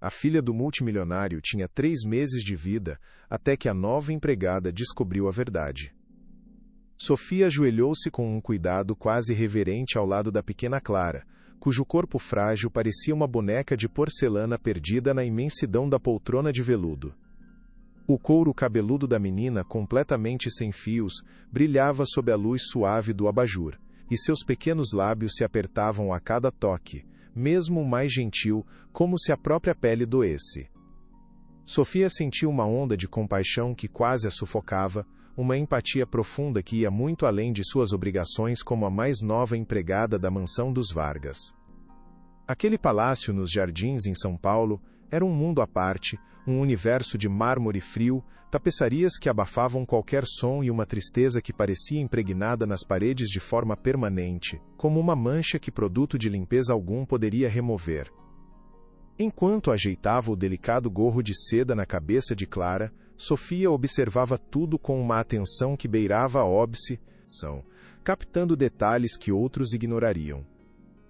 A filha do multimilionário tinha 3 meses de vida, até que a nova empregada descobriu a verdade. Sofia ajoelhou-se com um cuidado quase reverente ao lado da pequena Clara, cujo corpo frágil parecia uma boneca de porcelana perdida na imensidão da poltrona de veludo. O couro cabeludo da menina, completamente sem fios, brilhava sob a luz suave do abajur, e seus pequenos lábios se apertavam a cada toque, mesmo o mais gentil, como se a própria pele doesse. Sofia sentiu uma onda de compaixão que quase a sufocava, uma empatia profunda que ia muito além de suas obrigações como a mais nova empregada da mansão dos Vargas. Aquele palácio nos Jardins em São Paulo era um mundo à parte, um universo de mármore frio, tapeçarias que abafavam qualquer som e uma tristeza que parecia impregnada nas paredes de forma permanente, como uma mancha que produto de limpeza algum poderia remover. Enquanto ajeitava o delicado gorro de seda na cabeça de Clara, Sofia observava tudo com uma atenção que beirava a obsessão, captando detalhes que outros ignorariam.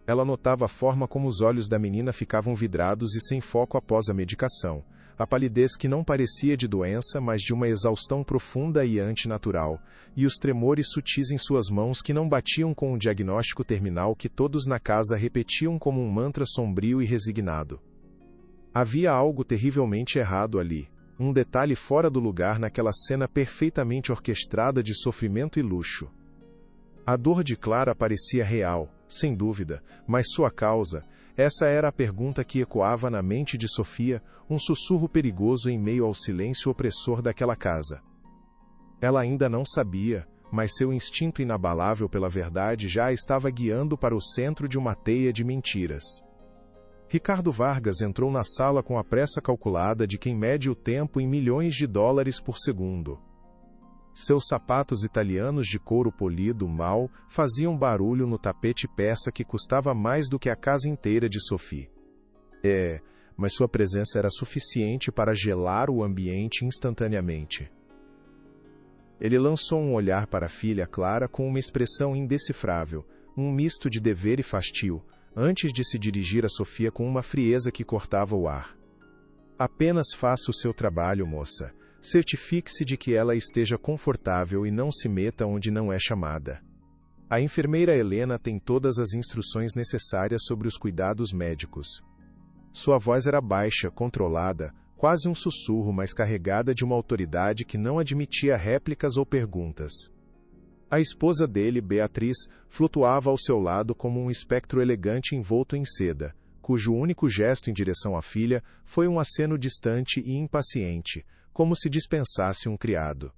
Ela notava a forma como os olhos da menina ficavam vidrados e sem foco após a medicação, a palidez que não parecia de doença, mas de uma exaustão profunda e antinatural, e os tremores sutis em suas mãos que não batiam com o diagnóstico terminal que todos na casa repetiam como um mantra sombrio e resignado. Havia algo terrivelmente errado ali, um detalhe fora do lugar naquela cena perfeitamente orquestrada de sofrimento e luxo. A dor de Clara parecia real, sem dúvida, mas sua causa, essa era a pergunta que ecoava na mente de Sofia, um sussurro perigoso em meio ao silêncio opressor daquela casa. Ela ainda não sabia, mas seu instinto inabalável pela verdade já a estava guiando para o centro de uma teia de mentiras. Ricardo Vargas entrou na sala com a pressa calculada de quem mede o tempo em milhões de dólares por segundo. Seus sapatos italianos de couro polido mal faziam barulho no tapete persa que custava mais do que a casa inteira de Sophie. Mas sua presença era suficiente para gelar o ambiente instantaneamente. Ele lançou um olhar para a filha Clara com uma expressão indecifrável, um misto de dever e fastio, antes de se dirigir a Sofia com uma frieza que cortava o ar. Apenas faça o seu trabalho, moça. Certifique-se de que ela esteja confortável e não se meta onde não é chamada. A enfermeira Helena tem todas as instruções necessárias sobre os cuidados médicos. Sua voz era baixa, controlada, quase um sussurro, mas carregada de uma autoridade que não admitia réplicas ou perguntas. A esposa dele, Beatriz, flutuava ao seu lado como um espectro elegante envolto em seda, cujo único gesto em direção à filha foi um aceno distante e impaciente, como se dispensasse um criado.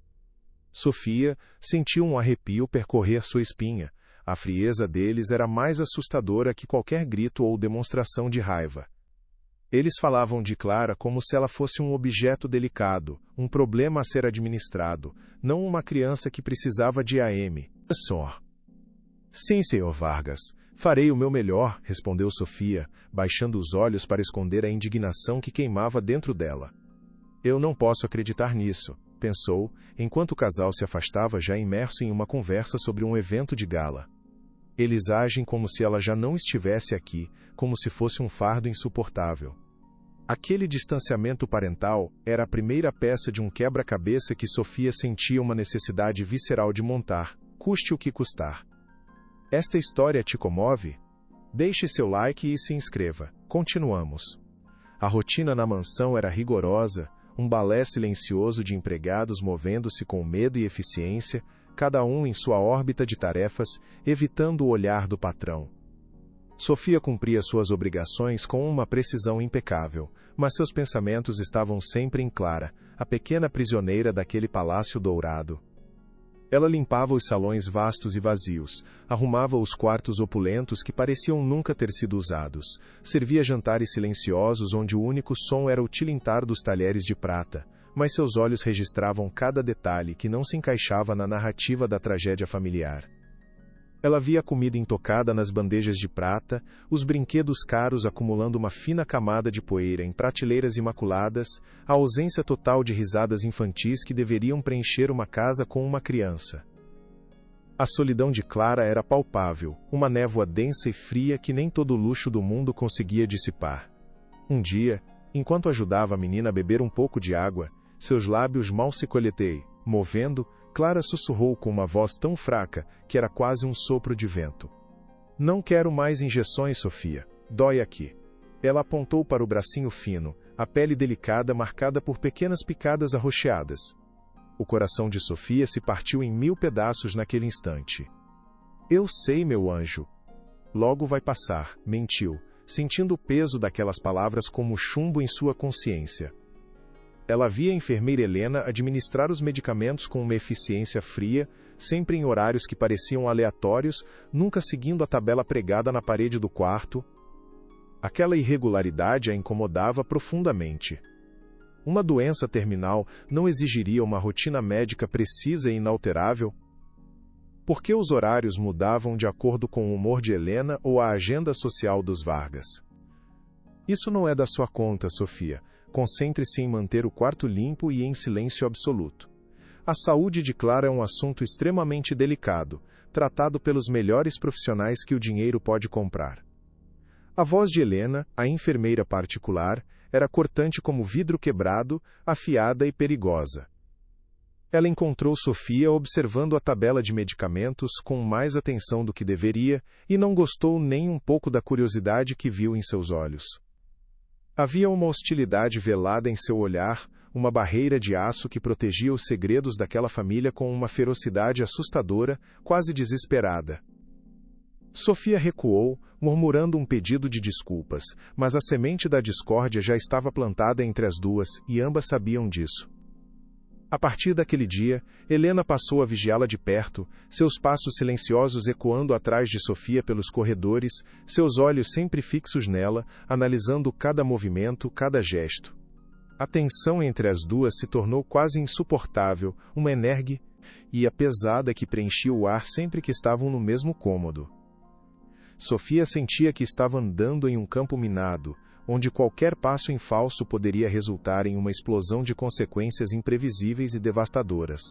Sofia sentiu um arrepio percorrer sua espinha. A frieza deles era mais assustadora que qualquer grito ou demonstração de raiva. Eles falavam de Clara como se ela fosse um objeto delicado, um problema a ser administrado, não uma criança que precisava de AM. Só. Sim, Sr. Vargas, farei o meu melhor, respondeu Sofia, baixando os olhos para esconder a indignação que queimava dentro dela. Eu não posso acreditar nisso, pensou, enquanto o casal se afastava já imerso em uma conversa sobre um evento de gala. Eles agem como se ela já não estivesse aqui, como se fosse um fardo insuportável. Aquele distanciamento parental era a primeira peça de um quebra-cabeça que Sofia sentia uma necessidade visceral de montar, custe o que custar. Esta história te comove? Deixe seu like e se inscreva. Continuamos. A rotina na mansão era rigorosa, um balé silencioso de empregados movendo-se com medo e eficiência, cada um em sua órbita de tarefas, evitando o olhar do patrão. Sofia cumpria suas obrigações com uma precisão impecável, mas seus pensamentos estavam sempre em Clara, a pequena prisioneira daquele palácio dourado. Ela limpava os salões vastos e vazios, arrumava os quartos opulentos que pareciam nunca ter sido usados, servia jantares silenciosos onde o único som era o tilintar dos talheres de prata, mas seus olhos registravam cada detalhe que não se encaixava na narrativa da tragédia familiar. Ela via a comida intocada nas bandejas de prata, os brinquedos caros acumulando uma fina camada de poeira em prateleiras imaculadas, a ausência total de risadas infantis que deveriam preencher uma casa com uma criança. A solidão de Clara era palpável, uma névoa densa e fria que nem todo o luxo do mundo conseguia dissipar. Um dia, Enquanto ajudava a menina a beber um pouco de água, seus lábios mal se coletei, movendo, Clara sussurrou com uma voz tão fraca que era quase um sopro de vento. Não quero mais injeções, Sofia. Dói aqui. Ela apontou para o bracinho fino, a pele delicada marcada por pequenas picadas arroxeadas. O coração de Sofia se partiu em 1000 pedaços naquele instante. Eu sei, meu anjo. Logo vai passar, mentiu, sentindo o peso daquelas palavras como chumbo em sua consciência. Ela via a enfermeira Helena administrar os medicamentos com uma eficiência fria, sempre em horários que pareciam aleatórios, nunca seguindo a tabela pregada na parede do quarto. Aquela irregularidade a incomodava profundamente. Uma doença terminal não exigiria uma rotina médica precisa e inalterável? Por que os horários mudavam de acordo com o humor de Helena ou a agenda social dos Vargas? Isso não é da sua conta, Sofia. Concentre-se em manter o quarto limpo e em silêncio absoluto. A saúde de Clara é um assunto extremamente delicado, tratado pelos melhores profissionais que o dinheiro pode comprar. A voz de Helena, a enfermeira particular, era cortante como vidro quebrado, afiada e perigosa. Ela encontrou Sofia observando a tabela de medicamentos com mais atenção do que deveria e não gostou nem um pouco da curiosidade que viu em seus olhos. Havia uma hostilidade velada em seu olhar, uma barreira de aço que protegia os segredos daquela família com uma ferocidade assustadora, quase desesperada. Sofia recuou, murmurando um pedido de desculpas, mas a semente da discórdia já estava plantada entre as duas, e ambas sabiam disso. A partir daquele dia, Helena passou a vigiá-la de perto, seus passos silenciosos ecoando atrás de Sofia pelos corredores, seus olhos sempre fixos nela, analisando cada movimento, cada gesto. A tensão entre as duas se tornou quase insuportável, uma energia pesada que preenchia o ar sempre que estavam no mesmo cômodo. Sofia sentia que estava andando em um campo minado, onde qualquer passo em falso poderia resultar em uma explosão de consequências imprevisíveis e devastadoras.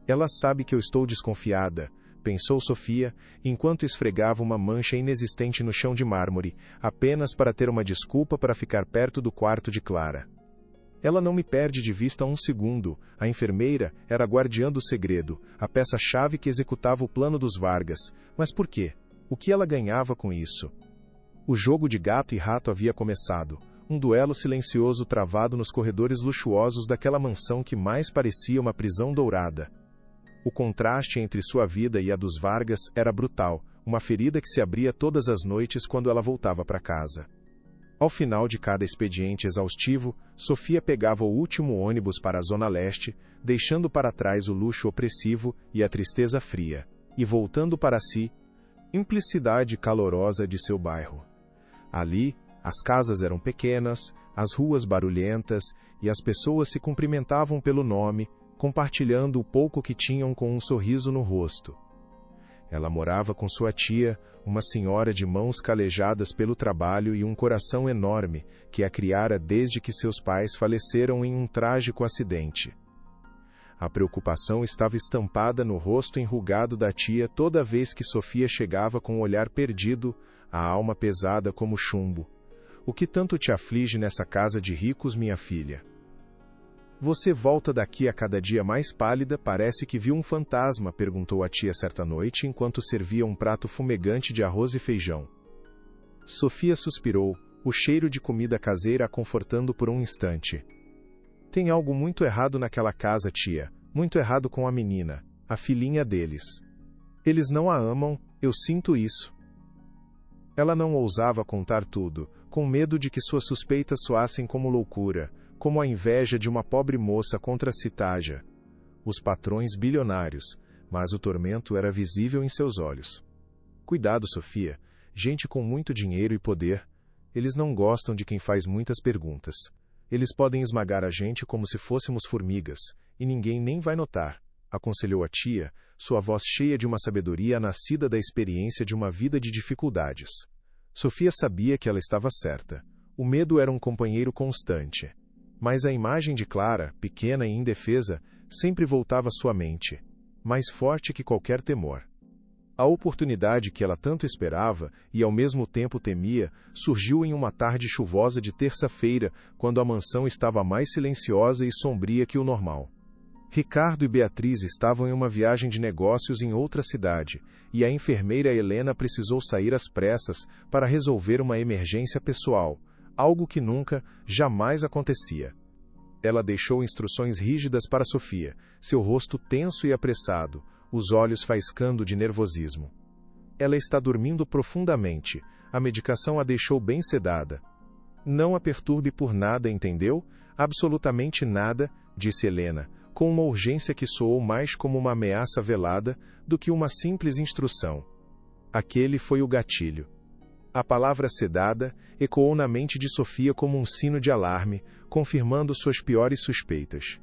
Ela sabe que eu estou desconfiada, pensou Sofia, enquanto esfregava uma mancha inexistente no chão de mármore, apenas para ter uma desculpa para ficar perto do quarto de Clara. Ela não me perde de vista um segundo. A enfermeira era a guardiã do segredo, a peça-chave que executava o plano dos Vargas. Mas por quê? O que ela ganhava com isso? O jogo de gato e rato havia começado, um duelo silencioso travado nos corredores luxuosos daquela mansão que mais parecia uma prisão dourada. O contraste entre sua vida e a dos Vargas era brutal, uma ferida que se abria todas as noites quando ela voltava para casa. Ao final de cada expediente exaustivo, Sofia pegava o último ônibus para a Zona Leste, deixando para trás o luxo opressivo e a tristeza fria, e voltando para si, implicidade calorosa de seu bairro. Ali, as casas eram pequenas, as ruas barulhentas, e as pessoas se cumprimentavam pelo nome, compartilhando o pouco que tinham com um sorriso no rosto. Ela morava com sua tia, uma senhora de mãos calejadas pelo trabalho e um coração enorme, que a criara desde que seus pais faleceram em um trágico acidente. A preocupação estava estampada no rosto enrugado da tia toda vez que Sofia chegava com o olhar perdido, a alma pesada como chumbo. O que tanto te aflige nessa casa de ricos, minha filha? Você volta daqui a cada dia mais pálida, parece que viu um fantasma, perguntou a tia certa noite enquanto servia um prato fumegante de arroz e feijão. Sofia suspirou, o cheiro de comida caseira a confortando por um instante. Tem algo muito errado naquela casa, tia, muito errado com a menina, a filhinha deles. Eles não a amam, eu sinto isso. Ela não ousava contar tudo, com medo de que suas suspeitas soassem como loucura, como a inveja de uma pobre moça contra Citaja. Os patrões bilionários, mas o tormento era visível em seus olhos. Cuidado, Sofia, gente com muito dinheiro e poder, eles não gostam de quem faz muitas perguntas. Eles podem esmagar a gente como se fôssemos formigas, e ninguém nem vai notar, aconselhou a tia, sua voz cheia de uma sabedoria nascida da experiência de uma vida de dificuldades. Sofia sabia que ela estava certa. O medo era um companheiro constante. Mas a imagem de Clara, pequena e indefesa, sempre voltava à sua mente, mais forte que qualquer temor. A oportunidade que ela tanto esperava, e ao mesmo tempo temia, surgiu em uma tarde chuvosa de terça-feira, quando a mansão estava mais silenciosa e sombria que o normal. Ricardo e Beatriz estavam em uma viagem de negócios em outra cidade, e a enfermeira Helena precisou sair às pressas para resolver uma emergência pessoal, algo que nunca, jamais acontecia. Ela deixou instruções rígidas para Sofia, seu rosto tenso e apressado, os olhos faiscando de nervosismo. Ela está dormindo profundamente, a medicação a deixou bem sedada. Não a perturbe por nada, entendeu? Absolutamente nada, disse Helena, com uma urgência que soou mais como uma ameaça velada do que uma simples instrução. Aquele foi o gatilho. A palavra sedada ecoou na mente de Sofia como um sino de alarme, confirmando suas piores suspeitas.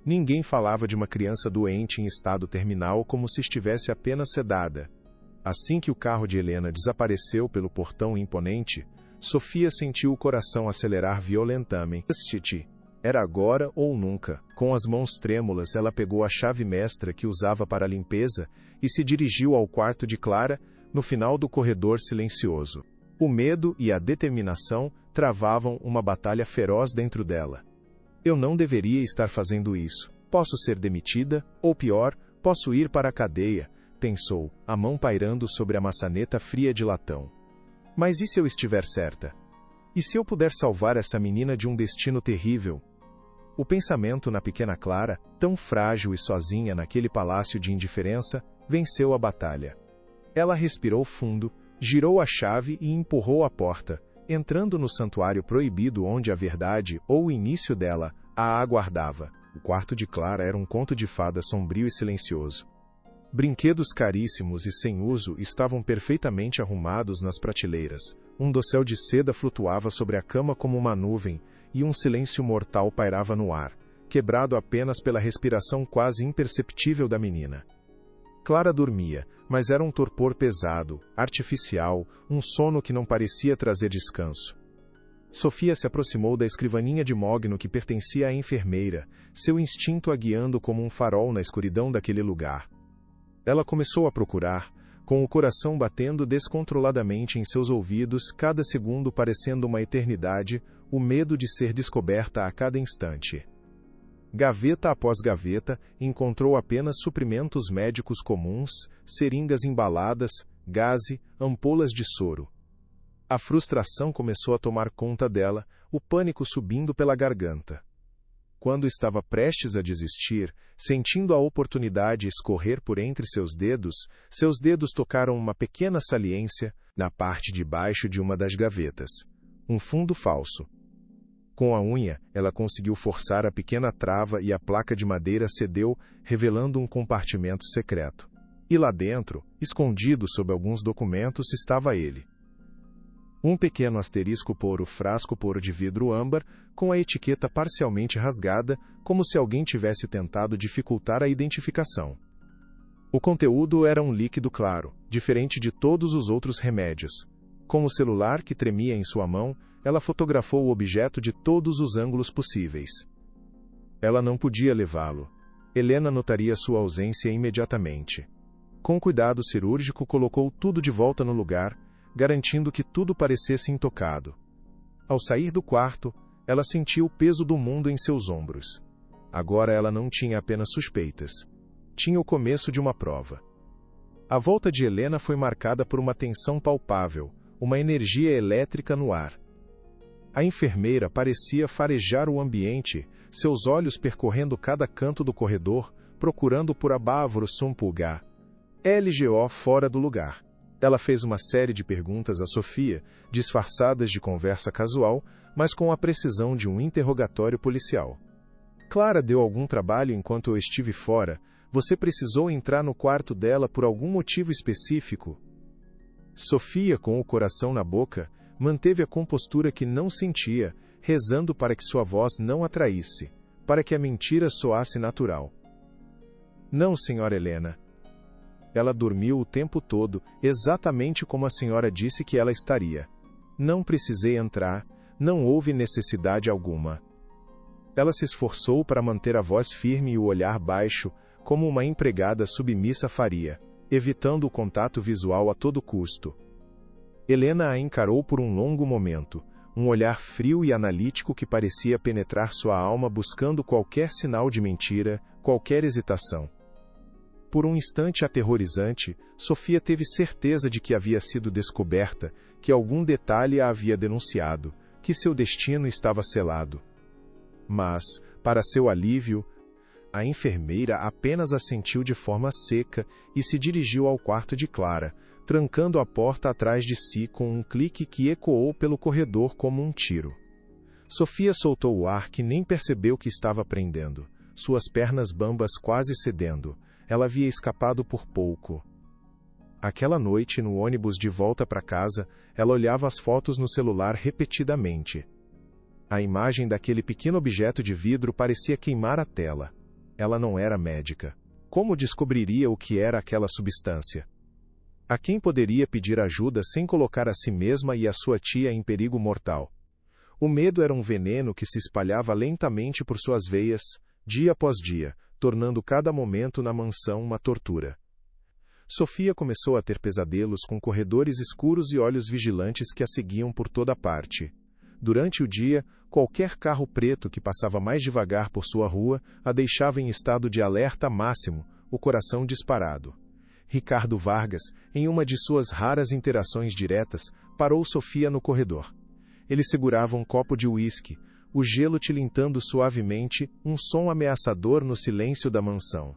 Ninguém falava de uma criança doente em estado terminal como se estivesse apenas sedada. Assim que o carro de Helena desapareceu pelo portão imponente, Sofia sentiu o coração acelerar violentamente. Era agora ou nunca. Com as mãos trêmulas, ela pegou a chave mestra que usava para a limpeza e se dirigiu ao quarto de Clara, no final do corredor silencioso. O medo e a determinação travavam uma batalha feroz dentro dela. Eu não deveria estar fazendo isso. Posso ser demitida, ou pior, posso ir para a cadeia, pensou, a mão pairando sobre a maçaneta fria de latão. Mas e se eu estiver certa? E se eu puder salvar essa menina de um destino terrível? O pensamento na pequena Clara, tão frágil e sozinha naquele palácio de indiferença, venceu a batalha. Ela respirou fundo, girou a chave e empurrou a porta, entrando no santuário proibido onde a verdade, ou o início dela, a aguardava. O quarto de Clara era um conto de fada sombrio e silencioso. Brinquedos caríssimos e sem uso estavam perfeitamente arrumados nas prateleiras. Um dossel de seda flutuava sobre a cama como uma nuvem, e um silêncio mortal pairava no ar, quebrado apenas pela respiração quase imperceptível da menina. Clara dormia, mas era um torpor pesado, artificial, um sono que não parecia trazer descanso. Sofia se aproximou da escrivaninha de mogno que pertencia à enfermeira, seu instinto a guiando como um farol na escuridão daquele lugar. Ela começou a procurar, com o coração batendo descontroladamente em seus ouvidos, cada segundo parecendo uma eternidade, o medo de ser descoberta a cada instante. Gaveta após gaveta, encontrou apenas suprimentos médicos comuns, seringas embaladas, gaze, ampolas de soro. A frustração começou a tomar conta dela, o pânico subindo pela garganta. Quando estava prestes a desistir, sentindo a oportunidade escorrer por entre seus dedos tocaram uma pequena saliência na parte de baixo de uma das gavetas. Um fundo falso. Com a unha, ela conseguiu forçar a pequena trava e a placa de madeira cedeu, revelando um compartimento secreto. E lá dentro, escondido sob alguns documentos, estava ele. Um pequeno asterisco frasco de vidro âmbar, com a etiqueta parcialmente rasgada, como se alguém tivesse tentado dificultar a identificação. O conteúdo era um líquido claro, diferente de todos os outros remédios. Com o celular que tremia em sua mão, ela fotografou o objeto de todos os ângulos possíveis. Ela não podia levá-lo. Helena notaria sua ausência imediatamente. Com cuidado cirúrgico, colocou tudo de volta no lugar, garantindo que tudo parecesse intocado. Ao sair do quarto, ela sentiu o peso do mundo em seus ombros. Agora ela não tinha apenas suspeitas. Tinha o começo de uma prova. A volta de Helena foi marcada por uma tensão palpável, uma energia elétrica no ar. A enfermeira parecia farejar o ambiente, seus olhos percorrendo cada canto do corredor, procurando por abávoro sumpulgar. LGO fora do lugar. Ela fez uma série de perguntas a Sofia, disfarçadas de conversa casual, mas com a precisão de um interrogatório policial. Clara deu algum trabalho enquanto eu estive fora. Você precisou entrar no quarto dela por algum motivo específico? Sofia, com o coração na boca, manteve a compostura que não sentia, rezando para que sua voz não a traísse, para que a mentira soasse natural. Não, senhora Helena. Ela dormiu o tempo todo, exatamente como a senhora disse que ela estaria. Não precisei entrar, não houve necessidade alguma. Ela se esforçou para manter a voz firme e o olhar baixo, como uma empregada submissa faria. evitando o contato visual a todo custo. Helena a encarou por um longo momento, um olhar frio e analítico que parecia penetrar sua alma buscando qualquer sinal de mentira, qualquer hesitação. Por um instante aterrorizante, Sofia teve certeza de que havia sido descoberta, que algum detalhe a havia denunciado, que seu destino estava selado. Mas, para seu alívio, a enfermeira apenas assentiu de forma seca e se dirigiu ao quarto de Clara, trancando a porta atrás de si com um clique que ecoou pelo corredor como um tiro. Sofia soltou o ar que nem percebeu que estava prendendo, suas pernas bambas quase cedendo. Ela havia escapado por pouco. Aquela noite, no ônibus de volta para casa, ela olhava as fotos no celular repetidamente. A imagem daquele pequeno objeto de vidro parecia queimar a tela. Ela não era médica. Como descobriria o que era aquela substância? A quem poderia pedir ajuda sem colocar a si mesma e a sua tia em perigo mortal? O medo era um veneno que se espalhava lentamente por suas veias, dia após dia, tornando cada momento na mansão uma tortura. Sofia começou a ter pesadelos com corredores escuros e olhos vigilantes que a seguiam por toda parte. Durante o dia, qualquer carro preto que passava mais devagar por sua rua a deixava em estado de alerta máximo, o coração disparado. Ricardo Vargas, em uma de suas raras interações diretas, parou Sofia no corredor. Ele segurava um copo de uísque, o gelo tilintando suavemente, um som ameaçador no silêncio da mansão.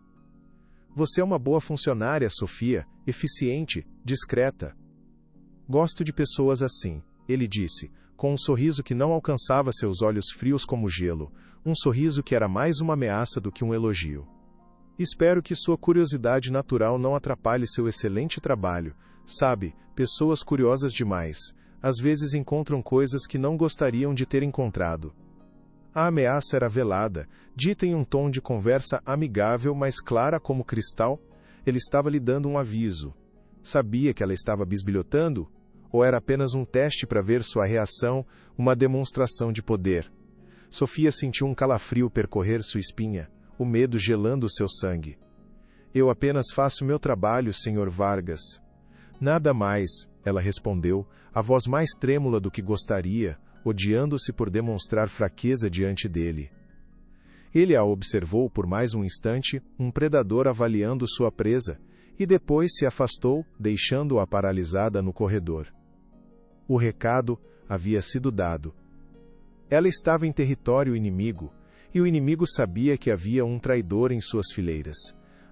Você é uma boa funcionária, Sofia, eficiente, discreta. Gosto de pessoas assim, ele disse, com um sorriso que não alcançava seus olhos frios como gelo, um sorriso que era mais uma ameaça do que um elogio. Espero que sua curiosidade natural não atrapalhe seu excelente trabalho. Sabe, pessoas curiosas demais, às vezes encontram coisas que não gostariam de ter encontrado. A ameaça era velada, dita em um tom de conversa amigável, mas clara como cristal. Ele estava lhe dando um aviso. Sabia que ela estava bisbilhotando? Ou era apenas um teste para ver sua reação, uma demonstração de poder? Sofia sentiu um calafrio percorrer sua espinha, o medo gelando seu sangue. Eu apenas faço meu trabalho, Sr. Vargas. Nada mais, ela respondeu, a voz mais trêmula do que gostaria, odiando-se por demonstrar fraqueza diante dele. Ele a observou por mais um instante, um predador avaliando sua presa, e depois se afastou, deixando-a paralisada no corredor. O recado havia sido dado. Ela estava em território inimigo, e o inimigo sabia que havia um traidor em suas fileiras.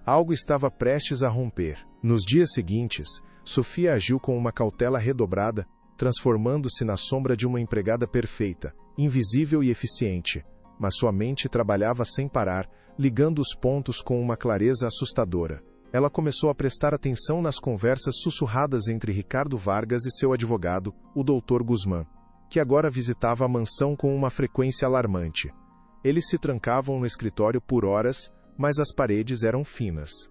Algo estava prestes a romper. Nos dias seguintes, Sofia agiu com uma cautela redobrada, transformando-se na sombra de uma empregada perfeita, invisível e eficiente, mas sua mente trabalhava sem parar, ligando os pontos com uma clareza assustadora. Ela começou a prestar atenção nas conversas sussurradas entre Ricardo Vargas e seu advogado, o Dr. Guzmán, que agora visitava a mansão com uma frequência alarmante. Eles se trancavam no escritório por horas, mas as paredes eram finas.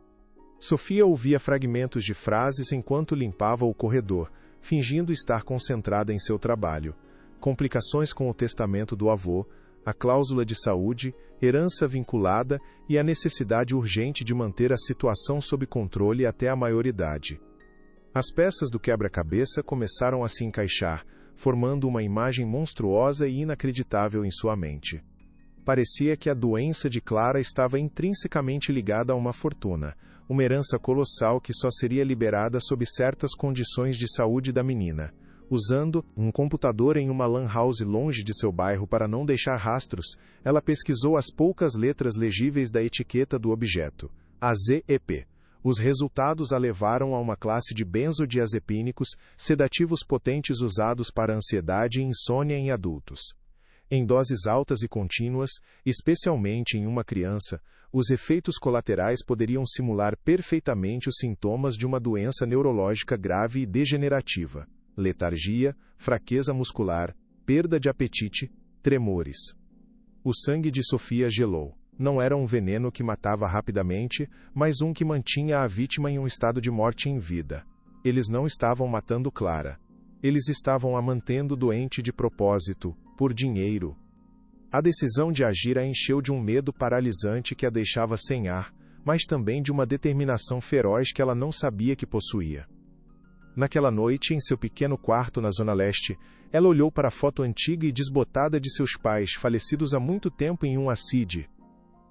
Sofia ouvia fragmentos de frases enquanto limpava o corredor, fingindo estar concentrada em seu trabalho. Complicações com o testamento do avô, a cláusula de saúde, herança vinculada e a necessidade urgente de manter a situação sob controle até a maioridade. As peças do quebra-cabeça começaram a se encaixar, formando uma imagem monstruosa e inacreditável em sua mente. Parecia que a doença de Clara estava intrinsecamente ligada a uma fortuna, uma herança colossal que só seria liberada sob certas condições de saúde da menina. Usando um computador em uma lan house longe de seu bairro para não deixar rastros, ela pesquisou as poucas letras legíveis da etiqueta do objeto, AZEP. Os resultados a levaram a uma classe de benzodiazepínicos, sedativos potentes usados para ansiedade e insônia em adultos. Em doses altas e contínuas, especialmente em uma criança, os efeitos colaterais poderiam simular perfeitamente os sintomas de uma doença neurológica grave e degenerativa: letargia, fraqueza muscular, perda de apetite, tremores. O sangue de Sofia gelou. Não era um veneno que matava rapidamente, mas um que mantinha a vítima em um estado de morte em vida. Eles não estavam matando Clara. Eles estavam a mantendo doente de propósito, por dinheiro. A decisão de agir a encheu de um medo paralisante que a deixava sem ar, mas também de uma determinação feroz que ela não sabia que possuía. Naquela noite, em seu pequeno quarto na Zona Leste, ela olhou para a foto antiga e desbotada de seus pais, falecidos há muito tempo em um Acid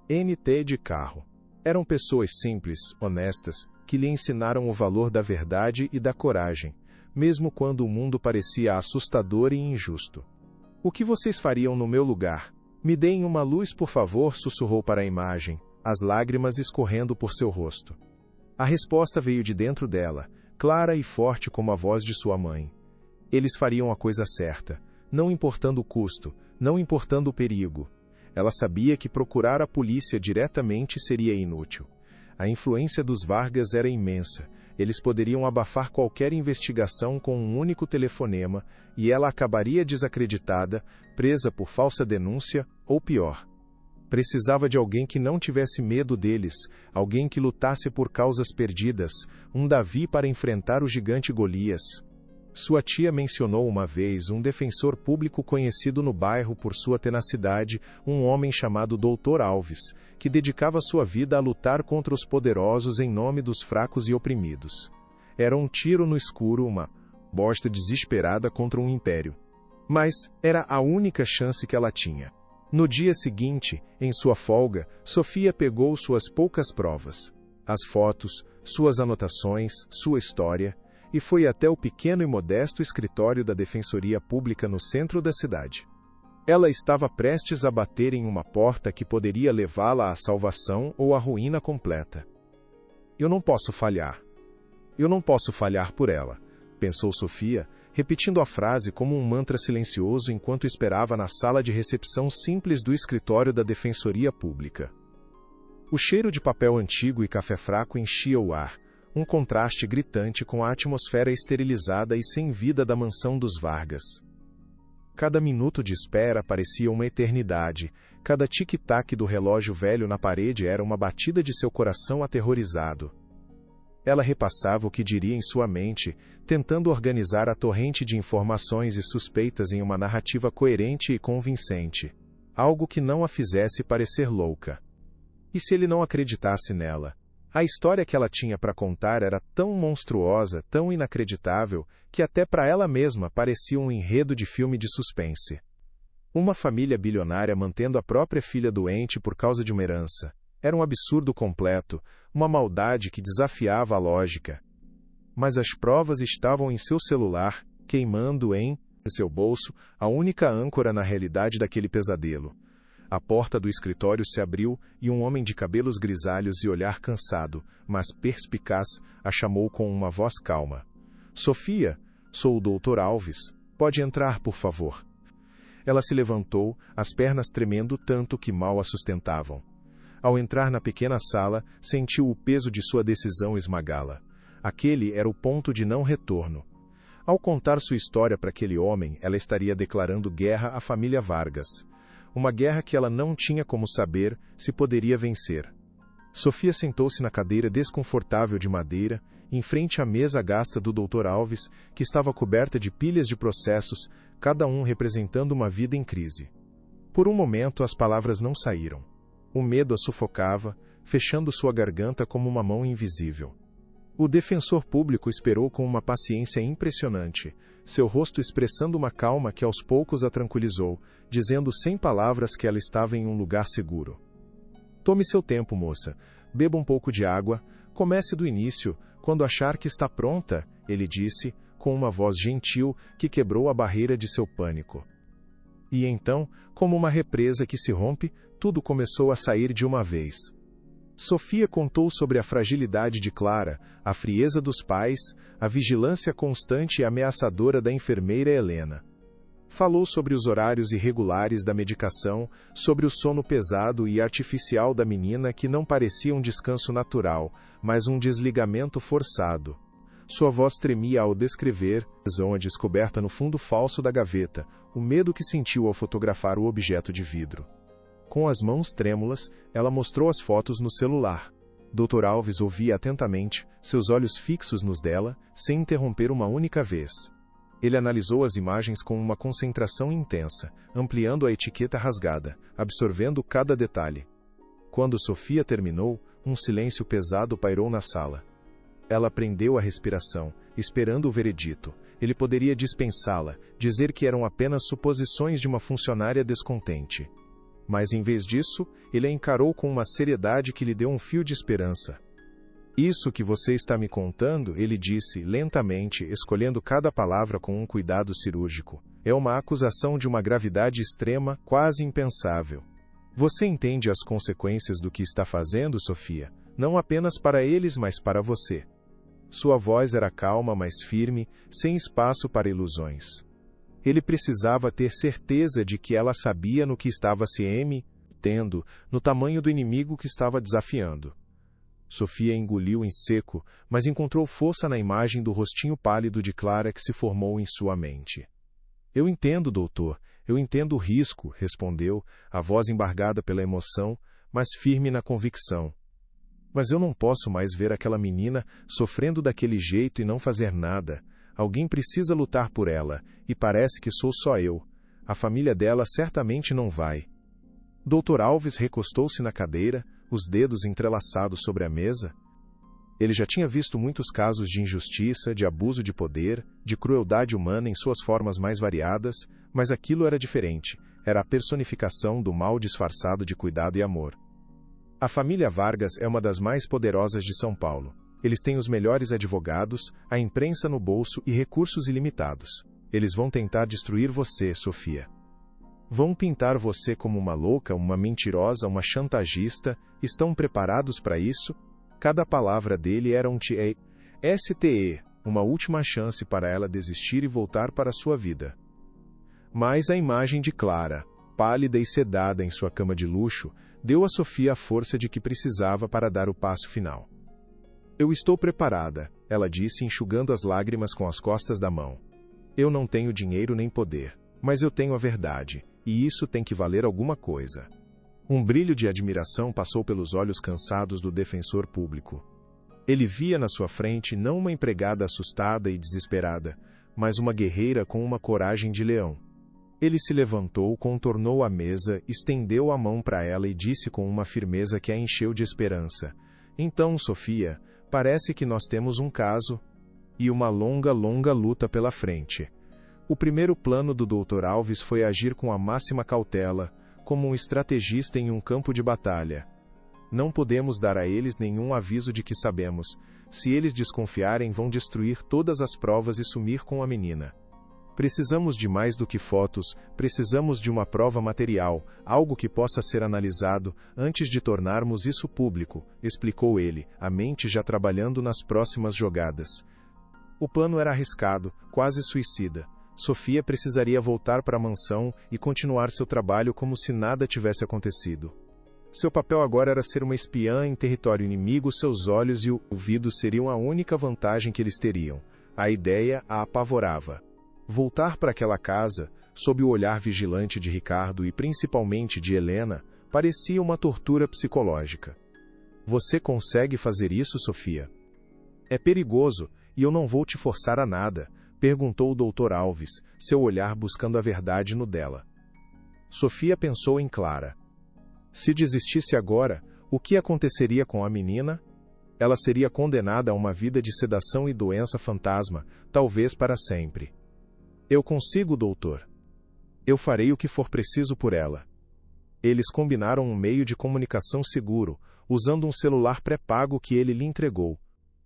NT de carro. Eram pessoas simples, honestas, que lhe ensinaram o valor da verdade e da coragem, mesmo quando o mundo parecia assustador e injusto. "O que vocês fariam no meu lugar? Me deem uma luz, por favor", sussurrou para a imagem, as lágrimas escorrendo por seu rosto. A resposta veio de dentro dela, clara e forte como a voz de sua mãe. Eles fariam a coisa certa, não importando o custo, não importando o perigo. Ela sabia que procurar a polícia diretamente seria inútil. A influência dos Vargas era imensa. Eles poderiam abafar qualquer investigação com um único telefonema, e ela acabaria desacreditada, presa por falsa denúncia, ou pior. Precisava de alguém que não tivesse medo deles, alguém que lutasse por causas perdidas, um Davi para enfrentar o gigante Golias. Sua tia mencionou uma vez um defensor público conhecido no bairro por sua tenacidade, um homem chamado Dr. Alves, que dedicava sua vida a lutar contra os poderosos em nome dos fracos e oprimidos. Era um tiro no escuro, uma bosta desesperada contra um império. Mas era a única chance que ela tinha. No dia seguinte, em sua folga, Sofia pegou suas poucas provas, as fotos, suas anotações, sua história, e foi até o pequeno e modesto escritório da Defensoria Pública no centro da cidade. Ela estava prestes a bater em uma porta que poderia levá-la à salvação ou à ruína completa. "Eu não posso falhar. Eu não posso falhar por ela", pensou Sofia, repetindo a frase como um mantra silencioso enquanto esperava na sala de recepção simples do escritório da Defensoria Pública. O cheiro de papel antigo e café fraco enchia o ar, um contraste gritante com a atmosfera esterilizada e sem vida da mansão dos Vargas. Cada minuto de espera parecia uma eternidade, cada tic-tac do relógio velho na parede era uma batida de seu coração aterrorizado. Ela repassava o que diria em sua mente, tentando organizar a torrente de informações e suspeitas em uma narrativa coerente e convincente, algo que não a fizesse parecer louca. E se ele não acreditasse nela? A história que ela tinha para contar era tão monstruosa, tão inacreditável, que até para ela mesma parecia um enredo de filme de suspense. Uma família bilionária mantendo a própria filha doente por causa de uma herança. Era um absurdo completo, uma maldade que desafiava a lógica. Mas as provas estavam em seu celular, queimando em seu bolso, a única âncora na realidade daquele pesadelo. A porta do escritório se abriu e um homem de cabelos grisalhos e olhar cansado, mas perspicaz, a chamou com uma voz calma. "Sofia, sou o Dr. Alves. Pode entrar, por favor." Ela se levantou, as pernas tremendo tanto que mal a sustentavam. Ao entrar na pequena sala, sentiu o peso de sua decisão esmagá-la. Aquele era o ponto de não retorno. Ao contar sua história para aquele homem, ela estaria declarando guerra à família Vargas. Uma guerra que ela não tinha como saber se poderia vencer. Sofia sentou-se na cadeira desconfortável de madeira, em frente à mesa gasta do Dr. Alves, que estava coberta de pilhas de processos, cada um representando uma vida em crise. Por um momento as palavras não saíram. O medo a sufocava, fechando sua garganta como uma mão invisível. O defensor público esperou com uma paciência impressionante, seu rosto expressando uma calma que aos poucos a tranquilizou, dizendo sem palavras que ela estava em um lugar seguro. "Tome seu tempo, moça. Beba um pouco de água. Comece do início. Quando achar que está pronta", ele disse, com uma voz gentil que quebrou a barreira de seu pânico. E então, como uma represa que se rompe, tudo começou a sair de uma vez. Sofia contou sobre a fragilidade de Clara, a frieza dos pais, a vigilância constante e ameaçadora da enfermeira Helena. Falou sobre os horários irregulares da medicação, sobre o sono pesado e artificial da menina que não parecia um descanso natural, mas um desligamento forçado. Sua voz tremia ao descrever a descoberta no fundo falso da gaveta, o medo que sentiu ao fotografar o objeto de vidro. Com as mãos trêmulas, ela mostrou as fotos no celular. Dr. Alves ouvia atentamente, seus olhos fixos nos dela, sem interromper uma única vez. Ele analisou as imagens com uma concentração intensa, ampliando a etiqueta rasgada, absorvendo cada detalhe. Quando Sofia terminou, um silêncio pesado pairou na sala. Ela prendeu a respiração, esperando o veredito. Ele poderia dispensá-la, dizer que eram apenas suposições de uma funcionária descontente. Mas em vez disso, ele a encarou com uma seriedade que lhe deu um fio de esperança. Isso que você está me contando, ele disse, lentamente, escolhendo cada palavra com um cuidado cirúrgico, é uma acusação de uma gravidade extrema, quase impensável. Você entende as consequências do que está fazendo, Sofia? Não apenas para eles, mas para você. Sua voz era calma, mas firme, sem espaço para ilusões. Ele precisava ter certeza de que ela sabia no que estava se metendo, no tamanho do inimigo que estava desafiando. Sofia engoliu em seco, mas encontrou força na imagem do rostinho pálido de Clara que se formou em sua mente. Eu entendo, doutor, eu entendo o risco, respondeu, a voz embargada pela emoção, mas firme na convicção. Mas eu não posso mais ver aquela menina sofrendo daquele jeito e não fazer nada. Alguém precisa lutar por ela, e parece que sou só eu. A família dela certamente não vai. Dr. Alves recostou-se na cadeira, os dedos entrelaçados sobre a mesa. Ele já tinha visto muitos casos de injustiça, de abuso de poder, de crueldade humana em suas formas mais variadas, mas aquilo era diferente. Era a personificação do mal disfarçado de cuidado e amor. A família Vargas é uma das mais poderosas de São Paulo. Eles têm os melhores advogados, a imprensa no bolso e recursos ilimitados. Eles vão tentar destruir você, Sofia. Vão pintar você como uma louca, uma mentirosa, uma chantagista. Estão preparados para isso? Cada palavra dele era um STE, uma última chance para ela desistir e voltar para sua vida. Mas a imagem de Clara, pálida e sedada em sua cama de luxo, deu a Sofia a força de que precisava para dar o passo final. Eu estou preparada, ela disse enxugando as lágrimas com as costas da mão. Eu não tenho dinheiro nem poder, mas eu tenho a verdade, e isso tem que valer alguma coisa. Um brilho de admiração passou pelos olhos cansados do defensor público. Ele via na sua frente não uma empregada assustada e desesperada, mas uma guerreira com uma coragem de leão. Ele se levantou, contornou a mesa, estendeu a mão para ela e disse com uma firmeza que a encheu de esperança. Então, Sofia, parece que nós temos um caso e uma longa, longa luta pela frente. O primeiro plano do Dr. Alves foi agir com a máxima cautela, como um estrategista em um campo de batalha. Não podemos dar a eles nenhum aviso de que sabemos. Se eles desconfiarem, vão destruir todas as provas e sumir com a menina. Precisamos de mais do que fotos, precisamos de uma prova material, algo que possa ser analisado, antes de tornarmos isso público, explicou ele, a mente já trabalhando nas próximas jogadas. O plano era arriscado, quase suicida. Sofia precisaria voltar para a mansão e continuar seu trabalho como se nada tivesse acontecido. Seu papel agora era ser uma espiã em território inimigo, seus olhos e ouvidos seriam a única vantagem que eles teriam. A ideia a apavorava. Voltar para aquela casa, sob o olhar vigilante de Ricardo e principalmente de Helena, parecia uma tortura psicológica. Você consegue fazer isso, Sofia? É perigoso, e eu não vou te forçar a nada, perguntou o Dr. Alves, seu olhar buscando a verdade no dela. Sofia pensou em Clara. Se desistisse agora, o que aconteceria com a menina? Ela seria condenada a uma vida de sedação e doença fantasma, talvez para sempre. Eu consigo, doutor. Eu farei o que for preciso por ela. Eles combinaram um meio de comunicação seguro, usando um celular pré-pago que ele lhe entregou.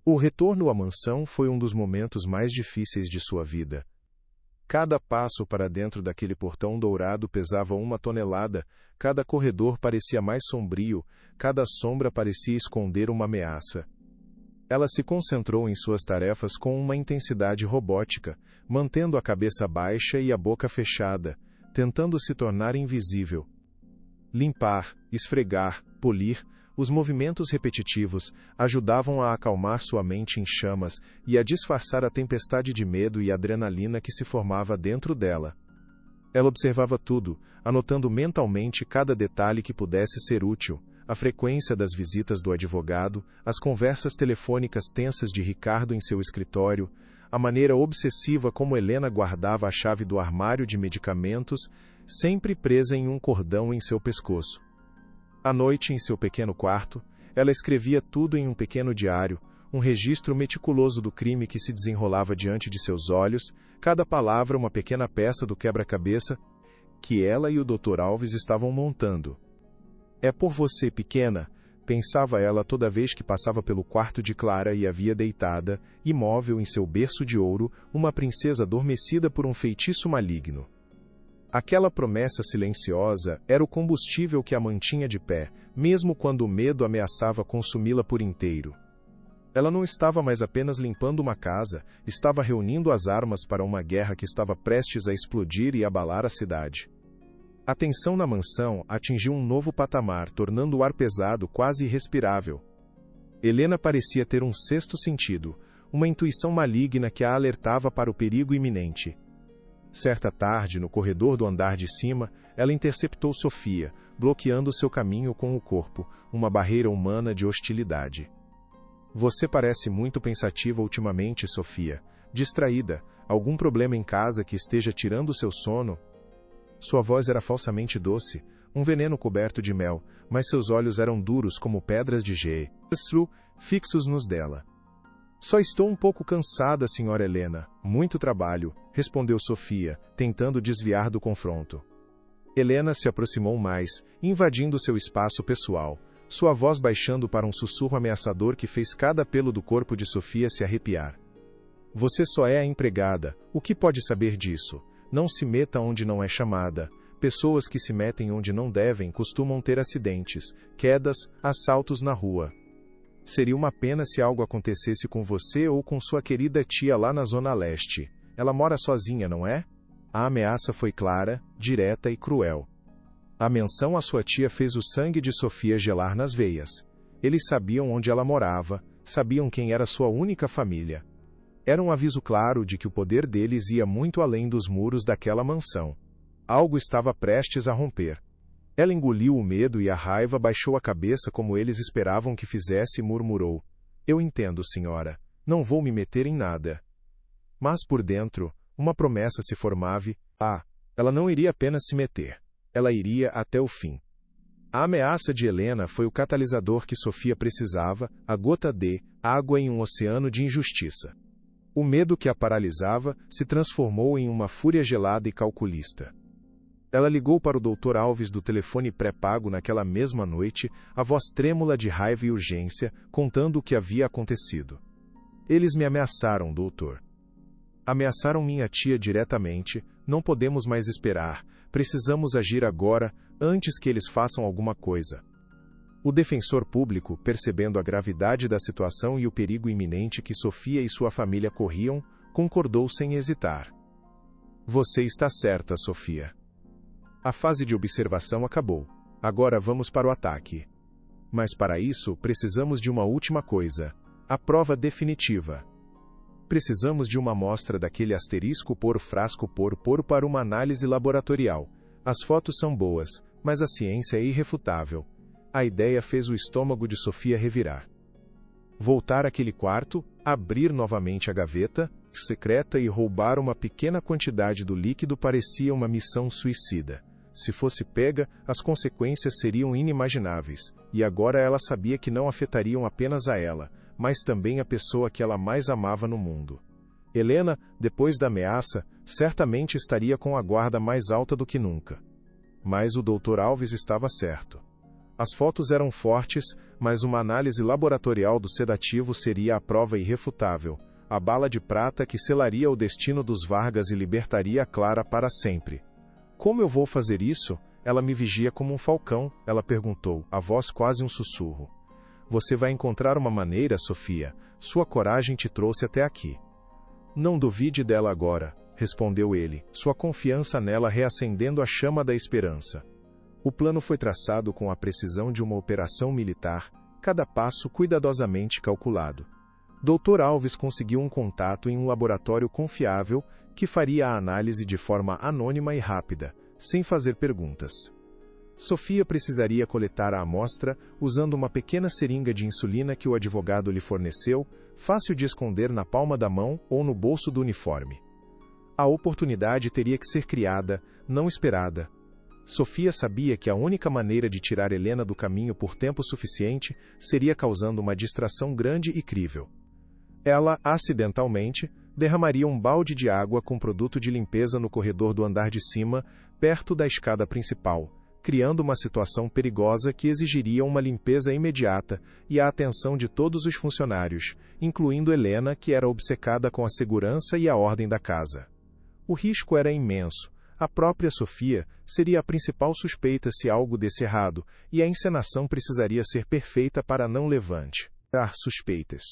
O retorno à mansão foi um dos momentos mais difíceis de sua vida. Cada passo para dentro daquele portão dourado pesava 1 tonelada, cada corredor parecia mais sombrio, cada sombra parecia esconder uma ameaça. Ela se concentrou em suas tarefas com uma intensidade robótica, mantendo a cabeça baixa e a boca fechada, tentando se tornar invisível. Limpar, esfregar, polir, os movimentos repetitivos ajudavam a acalmar sua mente em chamas e a disfarçar a tempestade de medo e adrenalina que se formava dentro dela. Ela observava tudo, anotando mentalmente cada detalhe que pudesse ser útil. A frequência das visitas do advogado, as conversas telefônicas tensas de Ricardo em seu escritório, a maneira obsessiva como Helena guardava a chave do armário de medicamentos, sempre presa em um cordão em seu pescoço. À noite, em seu pequeno quarto, ela escrevia tudo em um pequeno diário, um registro meticuloso do crime que se desenrolava diante de seus olhos, cada palavra uma pequena peça do quebra-cabeça que ela e o Dr. Alves estavam montando. É por você, pequena, pensava ela toda vez que passava pelo quarto de Clara e a via deitada, imóvel em seu berço de ouro, uma princesa adormecida por um feitiço maligno. Aquela promessa silenciosa era o combustível que a mantinha de pé, mesmo quando o medo ameaçava consumi-la por inteiro. Ela não estava mais apenas limpando uma casa, estava reunindo as armas para uma guerra que estava prestes a explodir e abalar a cidade. A tensão na mansão atingiu um novo patamar, tornando o ar pesado quase irrespirável. Helena parecia ter um sexto sentido, uma intuição maligna que a alertava para o perigo iminente. Certa tarde, no corredor do andar de cima, ela interceptou Sofia, bloqueando seu caminho com o corpo, uma barreira humana de hostilidade. Você parece muito pensativa ultimamente, Sofia. Distraída. Algum problema em casa que esteja tirando seu sono? Sua voz era falsamente doce, um veneno coberto de mel, mas seus olhos eram duros como pedras de gesso, fixos nos dela. Só estou um pouco cansada, senhora Helena. Muito trabalho, respondeu Sofia, tentando desviar do confronto. Helena se aproximou mais, invadindo seu espaço pessoal, sua voz baixando para um sussurro ameaçador que fez cada pelo do corpo de Sofia se arrepiar. Você só é a empregada, o que pode saber disso? Não se meta onde não é chamada. Pessoas que se metem onde não devem costumam ter acidentes, quedas, assaltos na rua. Seria uma pena se algo acontecesse com você ou com sua querida tia lá na Zona Leste. Ela mora sozinha, não é? A ameaça foi clara, direta e cruel. A menção à sua tia fez o sangue de Sofia gelar nas veias. Eles sabiam onde ela morava, sabiam quem era sua única família. Era um aviso claro de que o poder deles ia muito além dos muros daquela mansão. Algo estava prestes a romper. Ela engoliu o medo e a raiva, baixou a cabeça como eles esperavam que fizesse e murmurou. Eu entendo, senhora. Não vou me meter em nada. Mas por dentro, uma promessa se formava. Ela não iria apenas se meter. Ela iria até o fim. A ameaça de Helena foi o catalisador que Sofia precisava, a gota de água em um oceano de injustiça. O medo que a paralisava se transformou em uma fúria gelada e calculista. Ela ligou para o Dr. Alves do telefone pré-pago naquela mesma noite, a voz trêmula de raiva e urgência, contando o que havia acontecido. Eles me ameaçaram, doutor. Ameaçaram minha tia diretamente, não podemos mais esperar. Precisamos agir agora, antes que eles façam alguma coisa. O defensor público, percebendo a gravidade da situação e o perigo iminente que Sofia e sua família corriam, concordou sem hesitar. Você está certa, Sofia. A fase de observação acabou. Agora vamos para o ataque. Mas para isso, precisamos de uma última coisa. A prova definitiva. Precisamos de uma amostra daquele asterisco por frasco por para uma análise laboratorial. As fotos são boas, mas a ciência é irrefutável. A ideia fez o estômago de Sofia revirar. Voltar àquele quarto, abrir novamente a gaveta secreta e roubar uma pequena quantidade do líquido parecia uma missão suicida. Se fosse pega, as consequências seriam inimagináveis, e agora ela sabia que não afetariam apenas a ela, mas também a pessoa que ela mais amava no mundo. Helena, depois da ameaça, certamente estaria com a guarda mais alta do que nunca. Mas o Dr. Alves estava certo. As fotos eram fortes, mas uma análise laboratorial do sedativo seria a prova irrefutável, a bala de prata que selaria o destino dos Vargas e libertaria a Clara para sempre. Como eu vou fazer isso? Ela me vigia como um falcão, ela perguntou, a voz quase um sussurro. Você vai encontrar uma maneira, Sofia. Sua coragem te trouxe até aqui. Não duvide dela agora, respondeu ele, sua confiança nela reacendendo a chama da esperança. O plano foi traçado com a precisão de uma operação militar, cada passo cuidadosamente calculado. Dr. Alves conseguiu um contato em um laboratório confiável que faria a análise de forma anônima e rápida, sem fazer perguntas. Sofia precisaria coletar a amostra usando uma pequena seringa de insulina que o advogado lhe forneceu, fácil de esconder na palma da mão ou no bolso do uniforme. A oportunidade teria que ser criada, não esperada. Sofia sabia que a única maneira de tirar Helena do caminho por tempo suficiente seria causando uma distração grande e crível. Ela, acidentalmente, derramaria um balde de água com produto de limpeza no corredor do andar de cima, perto da escada principal, criando uma situação perigosa que exigiria uma limpeza imediata e a atenção de todos os funcionários, incluindo Helena, que era obcecada com a segurança e a ordem da casa. O risco era imenso. A própria Sofia seria a principal suspeita se algo desse errado, e a encenação precisaria ser perfeita para não levantar suspeitas.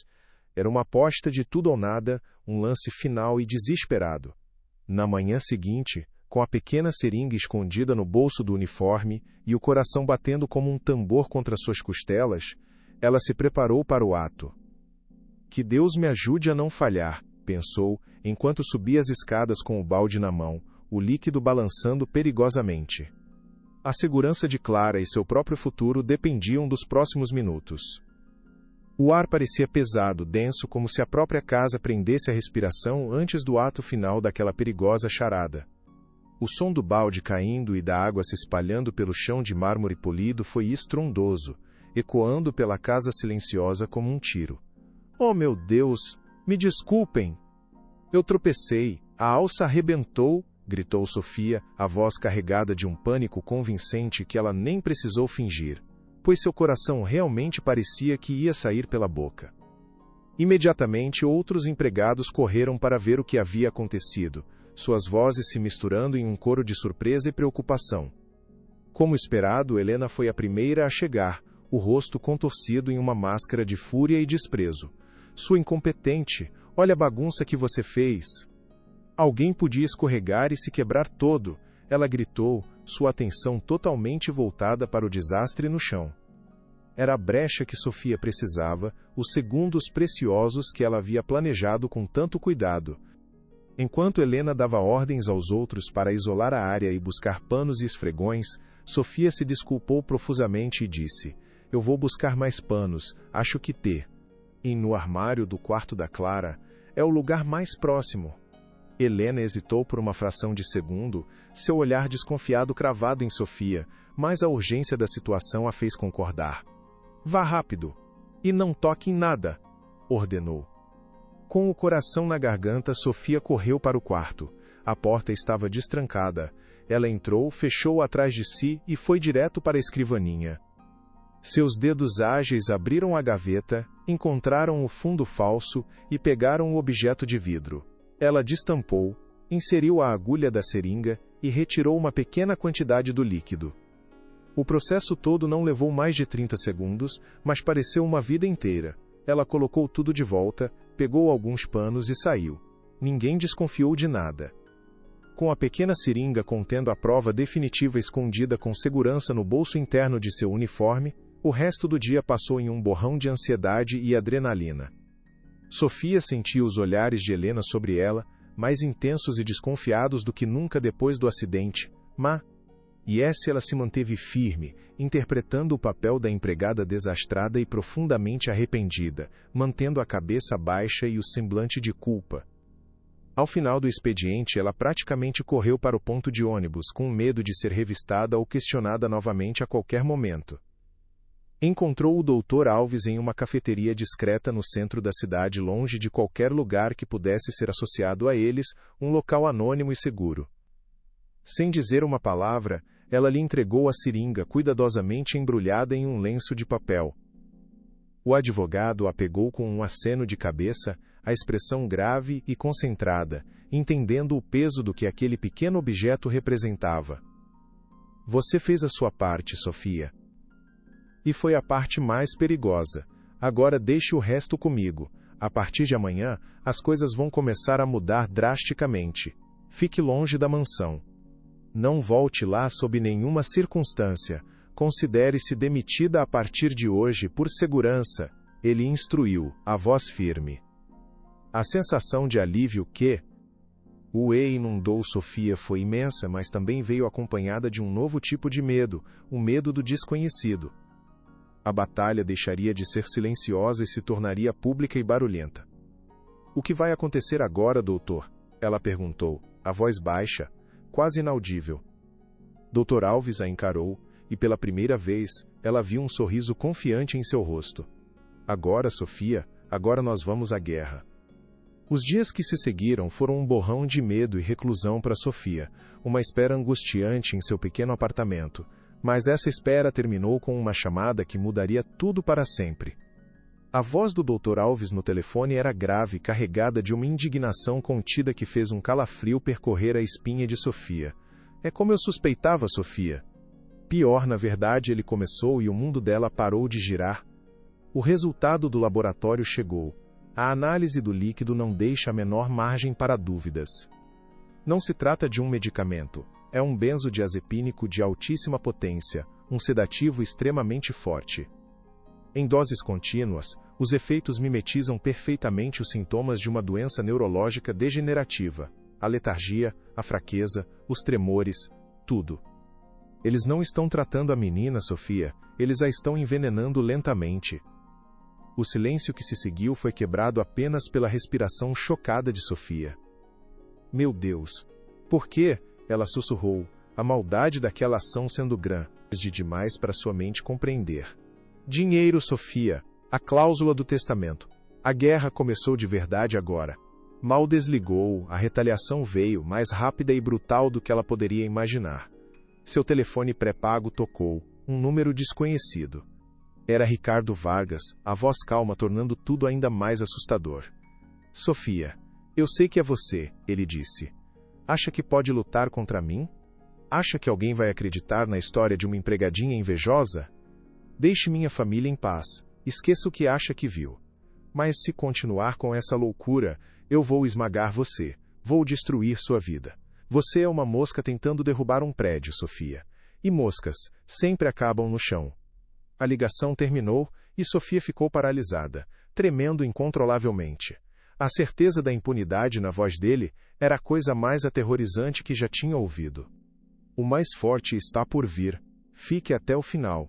Era uma aposta de tudo ou nada, um lance final e desesperado. Na manhã seguinte, com a pequena seringa escondida no bolso do uniforme e o coração batendo como um tambor contra suas costelas, ela se preparou para o ato. Que Deus me ajude a não falhar, pensou, enquanto subia as escadas com o balde na mão, o líquido balançando perigosamente. A segurança de Clara e seu próprio futuro dependiam dos próximos minutos. O ar parecia pesado, denso, como se a própria casa prendesse a respiração antes do ato final daquela perigosa charada. O som do balde caindo e da água se espalhando pelo chão de mármore polido foi estrondoso, ecoando pela casa silenciosa como um tiro. Oh, meu Deus! Me desculpem! Eu tropecei, a alça arrebentou, gritou Sofia, a voz carregada de um pânico convincente que ela nem precisou fingir, pois seu coração realmente parecia que ia sair pela boca. Imediatamente outros empregados correram para ver o que havia acontecido, suas vozes se misturando em um coro de surpresa e preocupação. Como esperado, Helena foi a primeira a chegar, o rosto contorcido em uma máscara de fúria e desprezo. Sua incompetente, olha a bagunça que você fez! Alguém podia escorregar e se quebrar todo, ela gritou, sua atenção totalmente voltada para o desastre no chão. Era a brecha que Sofia precisava, os segundos preciosos que ela havia planejado com tanto cuidado. Enquanto Helena dava ordens aos outros para isolar a área e buscar panos e esfregões, Sofia se desculpou profusamente e disse: "Eu vou buscar mais panos, acho que ter." E no armário do quarto da Clara, é o lugar mais próximo. Helena hesitou por uma fração de segundo, seu olhar desconfiado cravado em Sofia, mas a urgência da situação a fez concordar. "Vá rápido! E não toque em nada!" ordenou. Com o coração na garganta, Sofia correu para o quarto. A porta estava destrancada. Ela entrou, fechou atrás de si e foi direto para a escrivaninha. Seus dedos ágeis abriram a gaveta, encontraram o fundo falso e pegaram o objeto de vidro. Ela destampou, inseriu a agulha da seringa e retirou uma pequena quantidade do líquido. O processo todo não levou mais de 30 segundos, mas pareceu uma vida inteira. Ela colocou tudo de volta, pegou alguns panos e saiu. Ninguém desconfiou de nada. Com a pequena seringa contendo a prova definitiva escondida com segurança no bolso interno de seu uniforme, o resto do dia passou em um borrão de ansiedade e adrenalina. Sofia sentia os olhares de Helena sobre ela, mais intensos e desconfiados do que nunca depois do acidente, e ela se manteve firme, interpretando o papel da empregada desastrada e profundamente arrependida, mantendo a cabeça baixa e o semblante de culpa. Ao final do expediente, ela praticamente correu para o ponto de ônibus, com medo de ser revistada ou questionada novamente a qualquer momento. Encontrou o Dr. Alves em uma cafeteria discreta no centro da cidade, longe de qualquer lugar que pudesse ser associado a eles, um local anônimo e seguro. Sem dizer uma palavra, ela lhe entregou a seringa cuidadosamente embrulhada em um lenço de papel. O advogado a pegou com um aceno de cabeça, a expressão grave e concentrada, entendendo o peso do que aquele pequeno objeto representava. "Você fez a sua parte, Sofia. E foi a parte mais perigosa. Agora deixe o resto comigo. A partir de amanhã, as coisas vão começar a mudar drasticamente. Fique longe da mansão. Não volte lá sob nenhuma circunstância. Considere-se demitida a partir de hoje por segurança", ele instruiu, a voz firme. A sensação de alívio que inundou Sofia foi imensa, mas também veio acompanhada de um novo tipo de medo, o medo do desconhecido. A batalha deixaria de ser silenciosa e se tornaria pública e barulhenta. "O que vai acontecer agora, doutor?" ela perguntou, a voz baixa, quase inaudível. Dr. Alves a encarou, e pela primeira vez, ela viu um sorriso confiante em seu rosto. Agora, Sofia, agora nós vamos à guerra. Os dias que se seguiram foram um borrão de medo e reclusão para Sofia, uma espera angustiante em seu pequeno apartamento, mas essa espera terminou com uma chamada que mudaria tudo para sempre. A voz do Dr. Alves no telefone era grave, carregada de uma indignação contida que fez um calafrio percorrer a espinha de Sofia. É como eu suspeitava, Sofia. Pior, na verdade, ele começou e o mundo dela parou de girar. O resultado do laboratório chegou. A análise do líquido não deixa a menor margem para dúvidas. Não se trata de um medicamento. É um benzodiazepínico de altíssima potência, um sedativo extremamente forte. Em doses contínuas, os efeitos mimetizam perfeitamente os sintomas de uma doença neurológica degenerativa, a letargia, a fraqueza, os tremores, tudo. Eles não estão tratando a menina, Sofia, eles a estão envenenando lentamente. O silêncio que se seguiu foi quebrado apenas pela respiração chocada de Sofia. Meu Deus! Por quê? Ela sussurrou, a maldade daquela ação sendo grande demais para sua mente compreender. Dinheiro, Sofia, a cláusula do testamento. A guerra começou de verdade agora. Mal desligou, a retaliação veio, mais rápida e brutal do que ela poderia imaginar. Seu telefone pré-pago tocou, um número desconhecido. Era Ricardo Vargas, a voz calma tornando tudo ainda mais assustador. Sofia, eu sei que é você, ele disse. Acha que pode lutar contra mim? Acha que alguém vai acreditar na história de uma empregadinha invejosa? Deixe minha família em paz, esqueça o que acha que viu. Mas se continuar com essa loucura, eu vou esmagar você, vou destruir sua vida. Você é uma mosca tentando derrubar um prédio, Sofia. E moscas sempre acabam no chão. A ligação terminou e Sofia ficou paralisada, tremendo incontrolavelmente. A certeza da impunidade na voz dele era a coisa mais aterrorizante que já tinha ouvido. O mais forte está por vir. Fique até o final.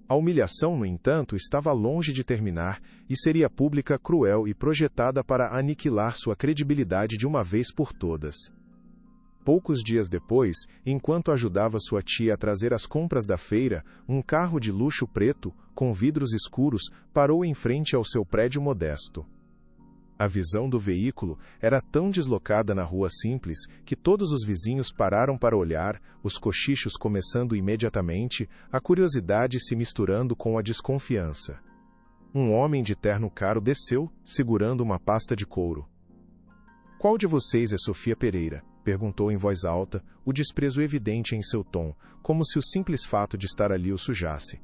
A humilhação, no entanto, estava longe de terminar e seria pública, cruel e projetada para aniquilar sua credibilidade de uma vez por todas. Poucos dias depois, enquanto ajudava sua tia a trazer as compras da feira, um carro de luxo preto, com vidros escuros, parou em frente ao seu prédio modesto. A visão do veículo era tão deslocada na rua simples que todos os vizinhos pararam para olhar, os cochichos começando imediatamente, a curiosidade se misturando com a desconfiança. Um homem de terno caro desceu, segurando uma pasta de couro. Qual de vocês é Sofia Pereira? Perguntou em voz alta, o desprezo evidente em seu tom, como se o simples fato de estar ali o sujasse.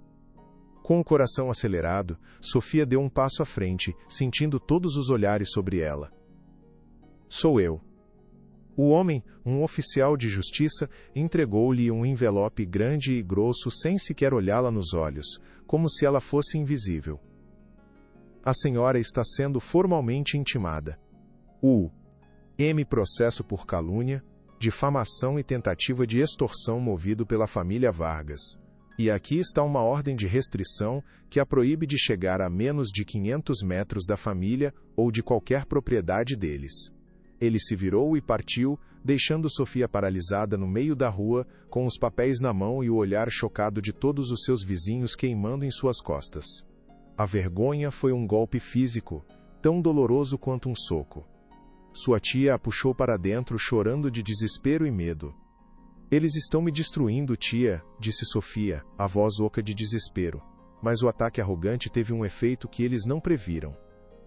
Com o coração acelerado, Sofia deu um passo à frente, sentindo todos os olhares sobre ela. Sou eu. O homem, um oficial de justiça, entregou-lhe um envelope grande e grosso sem sequer olhá-la nos olhos, como se ela fosse invisível. A senhora está sendo formalmente intimada. M. Processo por calúnia, difamação e tentativa de extorsão movido pela família Vargas. E aqui está uma ordem de restrição que a proíbe de chegar a menos de 500 metros da família ou de qualquer propriedade deles. Ele se virou e partiu, deixando Sofia paralisada no meio da rua, com os papéis na mão e o olhar chocado de todos os seus vizinhos queimando em suas costas. A vergonha foi um golpe físico, tão doloroso quanto um soco. Sua tia a puxou para dentro, chorando de desespero e medo. Eles estão me destruindo, tia, disse Sofia, a voz oca de desespero. Mas o ataque arrogante teve um efeito que eles não previram.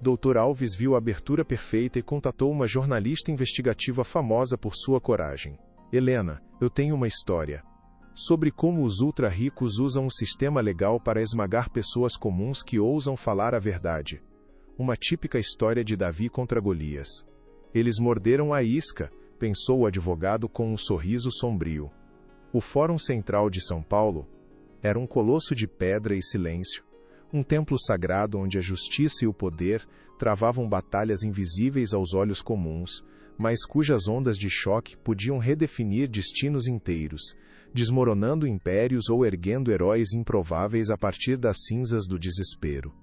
Dr. Alves viu a abertura perfeita e contatou uma jornalista investigativa famosa por sua coragem. Helena, eu tenho uma história. Sobre como os ultra-ricos usam um sistema legal para esmagar pessoas comuns que ousam falar a verdade. Uma típica história de Davi contra Golias. Eles morderam a isca, pensou o advogado com um sorriso sombrio. O Fórum Central de São Paulo era um colosso de pedra e silêncio, um templo sagrado onde a justiça e o poder travavam batalhas invisíveis aos olhos comuns, mas cujas ondas de choque podiam redefinir destinos inteiros, desmoronando impérios ou erguendo heróis improváveis a partir das cinzas do desespero.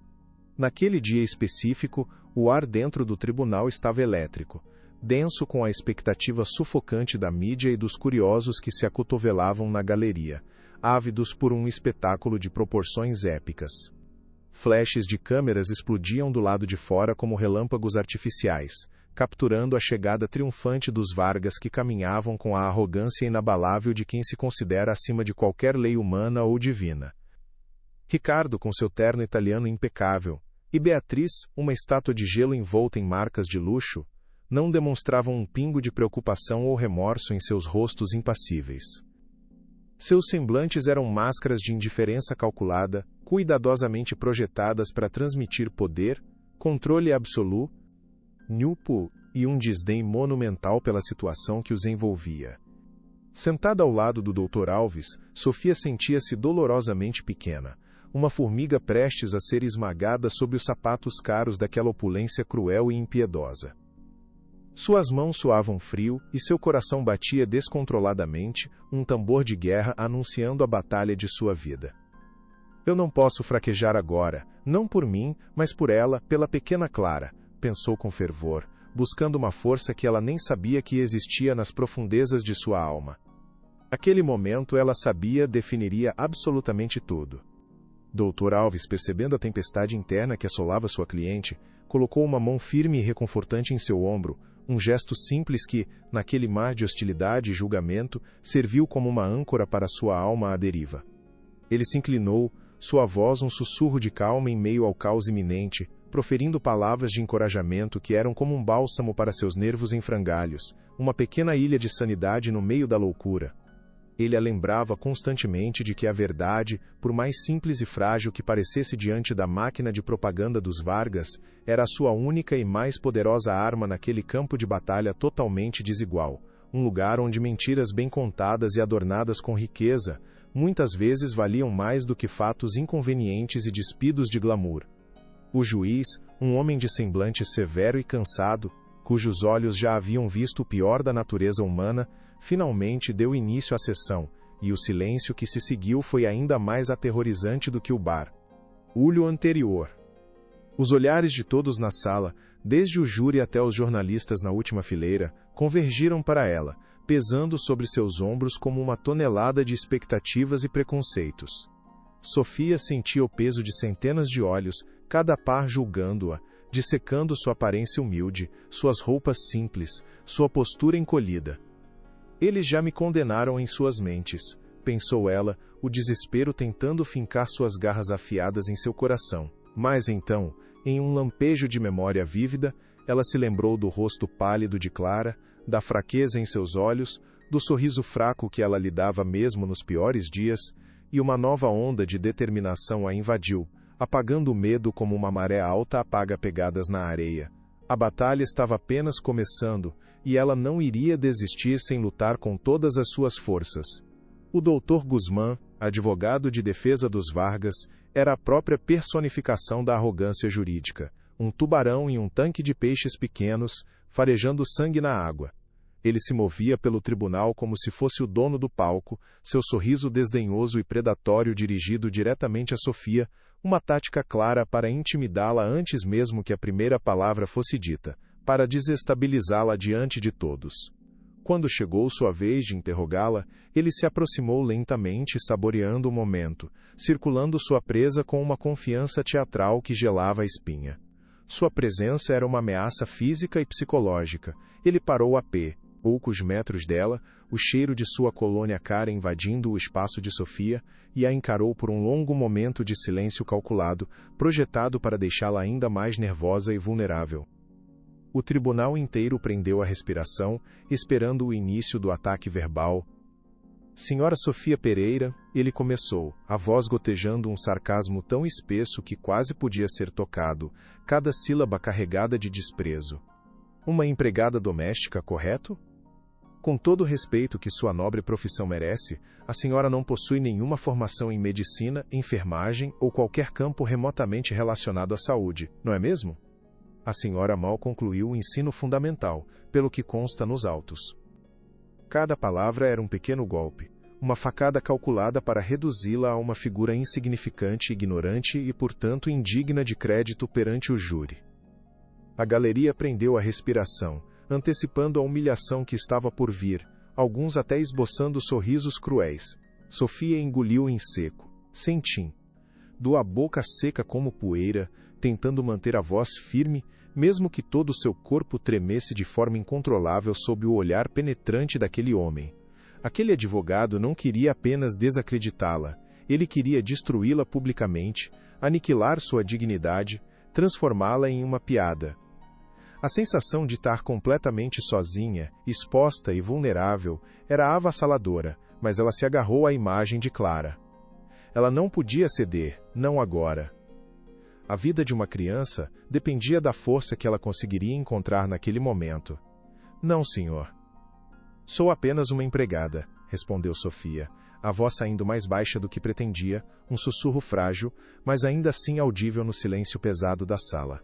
Naquele dia específico, o ar dentro do tribunal estava elétrico. denso com a expectativa sufocante da mídia e dos curiosos que se acotovelavam na galeria, ávidos por um espetáculo de proporções épicas. Flashes de câmeras explodiam do lado de fora como relâmpagos artificiais, capturando a chegada triunfante dos Vargas que caminhavam com a arrogância inabalável de quem se considera acima de qualquer lei humana ou divina. Ricardo, com seu terno italiano impecável, e Beatriz, uma estátua de gelo envolta em marcas de luxo, não demonstravam um pingo de preocupação ou remorso em seus rostos impassíveis. Seus semblantes eram máscaras de indiferença calculada, cuidadosamente projetadas para transmitir poder, controle absoluto, e um desdém monumental pela situação que os envolvia. Sentada ao lado do Dr. Alves, Sofia sentia-se dolorosamente pequena, uma formiga prestes a ser esmagada sob os sapatos caros daquela opulência cruel e impiedosa. Suas mãos suavam frio e seu coração batia descontroladamente, um tambor de guerra anunciando a batalha de sua vida. Eu não posso fraquejar agora, não por mim, mas por ela, pela pequena Clara, pensou com fervor, buscando uma força que ela nem sabia que existia nas profundezas de sua alma. Aquele momento ela sabia definiria absolutamente tudo. Dr. Alves, percebendo a tempestade interna que assolava sua cliente, colocou uma mão firme e reconfortante em seu ombro, um gesto simples que, naquele mar de hostilidade e julgamento, serviu como uma âncora para sua alma à deriva. Ele se inclinou, sua voz um sussurro de calma em meio ao caos iminente, proferindo palavras de encorajamento que eram como um bálsamo para seus nervos em frangalhos, uma pequena ilha de sanidade no meio da loucura. Ele a lembrava constantemente de que a verdade, por mais simples e frágil que parecesse diante da máquina de propaganda dos Vargas, era a sua única e mais poderosa arma naquele campo de batalha totalmente desigual, um lugar onde mentiras bem contadas e adornadas com riqueza, muitas vezes valiam mais do que fatos inconvenientes e despidos de glamour. O juiz, um homem de semblante severo e cansado, cujos olhos já haviam visto o pior da natureza humana, finalmente deu início à sessão, e o silêncio que se seguiu foi ainda mais aterrorizante do que o barulho anterior. Os olhares de todos na sala, desde o júri até os jornalistas na última fileira, convergiram para ela, pesando sobre seus ombros como uma tonelada de expectativas e preconceitos. Sofia sentia o peso de centenas de olhos, cada par julgando-a, dissecando sua aparência humilde, suas roupas simples, sua postura encolhida. Eles já me condenaram em suas mentes, pensou ela, o desespero tentando fincar suas garras afiadas em seu coração. Mas então, em um lampejo de memória vívida, ela se lembrou do rosto pálido de Clara, da fraqueza em seus olhos, do sorriso fraco que ela lhe dava mesmo nos piores dias, e uma nova onda de determinação a invadiu, apagando o medo como uma maré alta apaga pegadas na areia. A batalha estava apenas começando, e ela não iria desistir sem lutar com todas as suas forças. O Dr. Guzmán, advogado de defesa dos Vargas, era a própria personificação da arrogância jurídica, um tubarão em um tanque de peixes pequenos, farejando sangue na água. Ele se movia pelo tribunal como se fosse o dono do palco, seu sorriso desdenhoso e predatório dirigido diretamente a Sofia, uma tática clara para intimidá-la antes mesmo que a primeira palavra fosse dita, para desestabilizá-la diante de todos. Quando chegou sua vez de interrogá-la, ele se aproximou lentamente, saboreando o momento, circulando sua presa com uma confiança teatral que gelava a espinha. Sua presença era uma ameaça física e psicológica. Ele parou a poucos metros dela, o cheiro de sua colônia cara invadindo o espaço de Sofia, e a encarou por um longo momento de silêncio calculado, projetado para deixá-la ainda mais nervosa e vulnerável. O tribunal inteiro prendeu a respiração, esperando o início do ataque verbal. Senhora Sofia Pereira, ele começou, a voz gotejando um sarcasmo tão espesso que quase podia ser tocado, cada sílaba carregada de desprezo. Uma empregada doméstica, correto? Com todo o respeito que sua nobre profissão merece, a senhora não possui nenhuma formação em medicina, enfermagem ou qualquer campo remotamente relacionado à saúde, não é mesmo? A senhora mal concluiu o ensino fundamental, pelo que consta nos autos. Cada palavra era um pequeno golpe, uma facada calculada para reduzi-la a uma figura insignificante, ignorante e, portanto, indigna de crédito perante o júri. A galeria prendeu a respiração, antecipando a humilhação que estava por vir, alguns até esboçando sorrisos cruéis. Sofia engoliu em seco, sem tim. Do a boca seca como poeira, tentando manter a voz firme, mesmo que todo o seu corpo tremesse de forma incontrolável sob o olhar penetrante daquele homem. Aquele advogado não queria apenas desacreditá-la, ele queria destruí-la publicamente, aniquilar sua dignidade, transformá-la em uma piada. A sensação de estar completamente sozinha, exposta e vulnerável, era avassaladora, mas ela se agarrou à imagem de Clara. Ela não podia ceder, não agora. A vida de uma criança dependia da força que ela conseguiria encontrar naquele momento. Não, senhor. Sou apenas uma empregada, respondeu Sofia, a voz saindo mais baixa do que pretendia, um sussurro frágil, mas ainda assim audível no silêncio pesado da sala.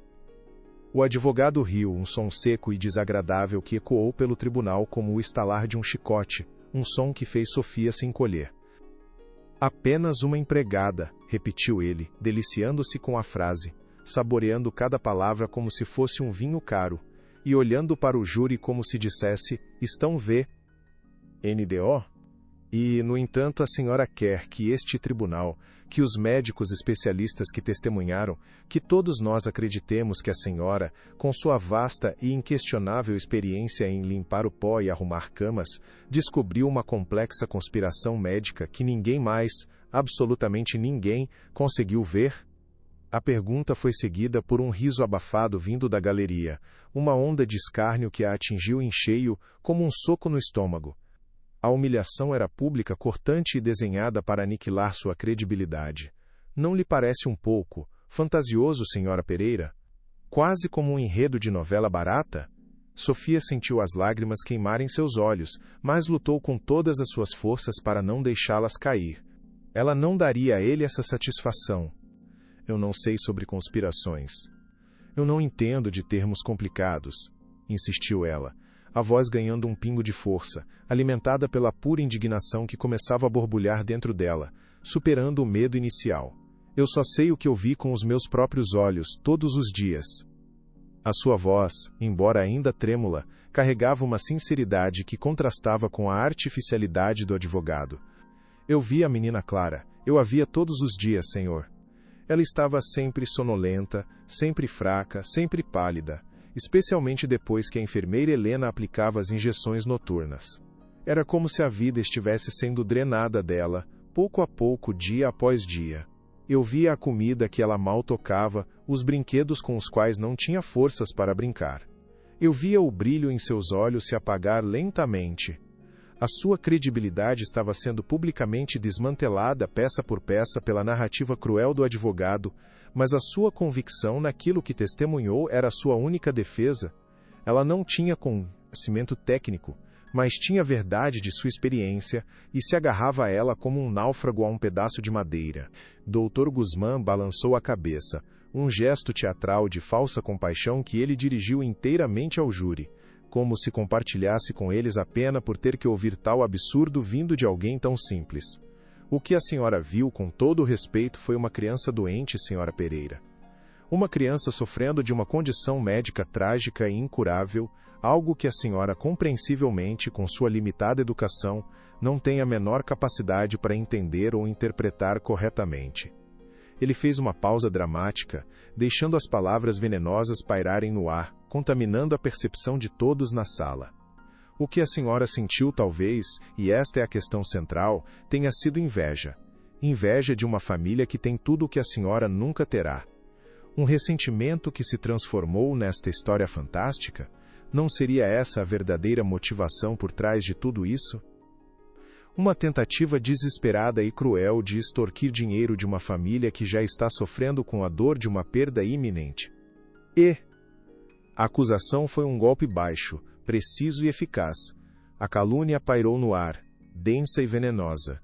O advogado riu, um som seco e desagradável que ecoou pelo tribunal como o estalar de um chicote, um som que fez Sofia se encolher. Apenas uma empregada, repetiu ele, deliciando-se com a frase, saboreando cada palavra como se fosse um vinho caro, e olhando para o júri como se dissesse, estão NDO? E, no entanto, a senhora quer que este tribunal, que os médicos especialistas que testemunharam, que todos nós acreditemos que a senhora, com sua vasta e inquestionável experiência em limpar o pó e arrumar camas, descobriu uma complexa conspiração médica que ninguém mais, absolutamente ninguém, conseguiu ver? A pergunta foi seguida por um riso abafado vindo da galeria, uma onda de escárnio que a atingiu em cheio, como um soco no estômago. A humilhação era pública, cortante e desenhada para aniquilar sua credibilidade. Não lhe parece um pouco fantasioso, senhora Pereira? Quase como um enredo de novela barata? Sofia sentiu as lágrimas queimarem seus olhos, mas lutou com todas as suas forças para não deixá-las cair. Ela não daria a ele essa satisfação. Eu não sei sobre conspirações. Eu não entendo de termos complicados, insistiu ela, a voz ganhando um pingo de força, alimentada pela pura indignação que começava a borbulhar dentro dela, superando o medo inicial. Eu só sei o que eu vi com os meus próprios olhos, todos os dias. A sua voz, embora ainda trêmula, carregava uma sinceridade que contrastava com a artificialidade do advogado. Eu vi a menina Clara, eu a via todos os dias, senhor. Ela estava sempre sonolenta, sempre fraca, sempre pálida, especialmente depois que a enfermeira Helena aplicava as injeções noturnas. Era como se a vida estivesse sendo drenada dela, pouco a pouco, dia após dia. Eu via a comida que ela mal tocava, os brinquedos com os quais não tinha forças para brincar. Eu via o brilho em seus olhos se apagar lentamente. A sua credibilidade estava sendo publicamente desmantelada peça por peça pela narrativa cruel do advogado, mas a sua convicção naquilo que testemunhou era a sua única defesa. Ela não tinha conhecimento técnico, mas tinha a verdade de sua experiência e se agarrava a ela como um náufrago a um pedaço de madeira. Dr. Guzmán balançou a cabeça, um gesto teatral de falsa compaixão que ele dirigiu inteiramente ao júri, como se compartilhasse com eles a pena por ter que ouvir tal absurdo vindo de alguém tão simples. O que a senhora viu, com todo o respeito, foi uma criança doente, senhora Pereira. Uma criança sofrendo de uma condição médica trágica e incurável, algo que a senhora, compreensivelmente, com sua limitada educação, não tem a menor capacidade para entender ou interpretar corretamente. Ele fez uma pausa dramática, deixando as palavras venenosas pairarem no ar, contaminando a percepção de todos na sala. O que a senhora sentiu talvez, e esta é a questão central, tenha sido inveja. Inveja de uma família que tem tudo o que a senhora nunca terá. Um ressentimento que se transformou nesta história fantástica? Não seria essa a verdadeira motivação por trás de tudo isso? Uma tentativa desesperada e cruel de extorquir dinheiro de uma família que já está sofrendo com a dor de uma perda iminente. A acusação foi um golpe baixo, preciso e eficaz. A calúnia pairou no ar, densa e venenosa.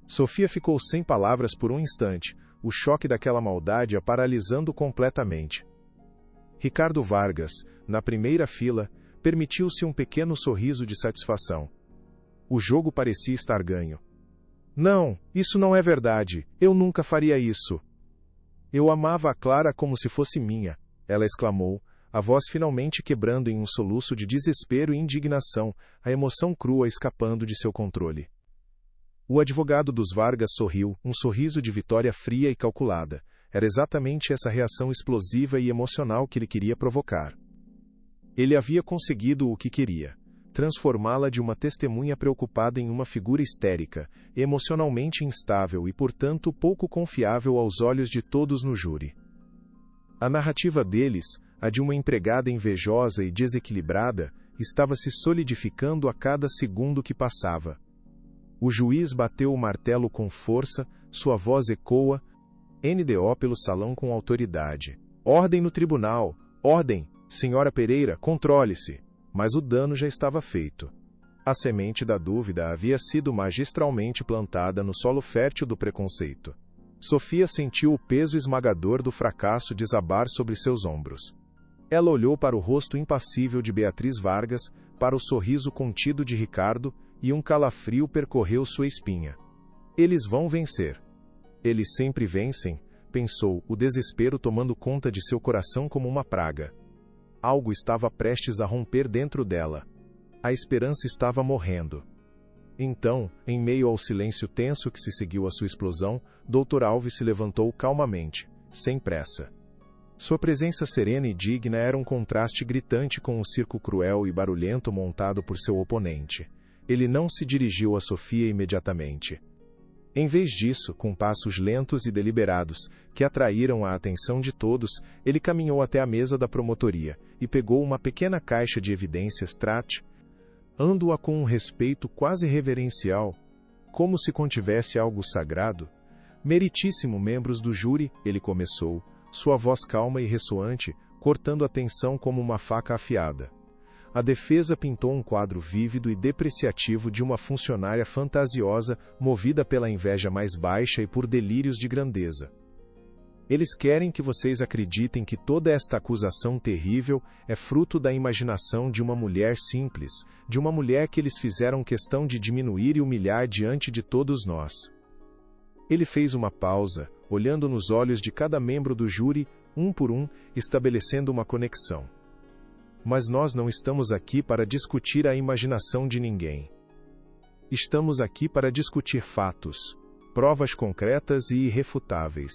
Sofia ficou sem palavras por um instante, o choque daquela maldade a paralisando completamente. Ricardo Vargas, na primeira fila, permitiu-se um pequeno sorriso de satisfação. O jogo parecia estar ganho. Não, isso não é verdade, eu nunca faria isso. Eu amava a Clara como se fosse minha, ela exclamou, a voz finalmente quebrando em um soluço de desespero e indignação, a emoção crua escapando de seu controle. O advogado dos Vargas sorriu, um sorriso de vitória fria e calculada. Era exatamente essa reação explosiva e emocional que ele queria provocar. Ele havia conseguido o que queria: transformá-la de uma testemunha preocupada em uma figura histérica, emocionalmente instável e, portanto, pouco confiável aos olhos de todos no júri. A narrativa deles, a de uma empregada invejosa e desequilibrada, estava se solidificando a cada segundo que passava. O juiz bateu o martelo com força, sua voz ecoa, NDO pelo salão com autoridade. Ordem no tribunal! Ordem! Senhora Pereira, controle-se! Mas o dano já estava feito. A semente da dúvida havia sido magistralmente plantada no solo fértil do preconceito. Sofia sentiu o peso esmagador do fracasso desabar sobre seus ombros. Ela olhou para o rosto impassível de Beatriz Vargas, para o sorriso contido de Ricardo, e um calafrio percorreu sua espinha. Eles vão vencer. Eles sempre vencem, pensou, o desespero tomando conta de seu coração como uma praga. Algo estava prestes a romper dentro dela. A esperança estava morrendo. Então, em meio ao silêncio tenso que se seguiu à sua explosão, Dr. Alves se levantou calmamente, sem pressa. Sua presença serena e digna era um contraste gritante com o circo cruel e barulhento montado por seu oponente. Ele não se dirigiu a Sofia imediatamente. Em vez disso, com passos lentos e deliberados, que atraíram a atenção de todos, ele caminhou até a mesa da promotoria e pegou uma pequena caixa de evidências tratando-a com um respeito quase reverencial, como se contivesse algo sagrado. Meritíssimo membros do júri, ele começou, sua voz calma e ressoante, cortando a tensão como uma faca afiada. A defesa pintou um quadro vívido e depreciativo de uma funcionária fantasiosa, movida pela inveja mais baixa e por delírios de grandeza. Eles querem que vocês acreditem que toda esta acusação terrível é fruto da imaginação de uma mulher simples, de uma mulher que eles fizeram questão de diminuir e humilhar diante de todos nós. Ele fez uma pausa, olhando nos olhos de cada membro do júri, um por um, estabelecendo uma conexão. Mas nós não estamos aqui para discutir a imaginação de ninguém. Estamos aqui para discutir fatos, provas concretas e irrefutáveis.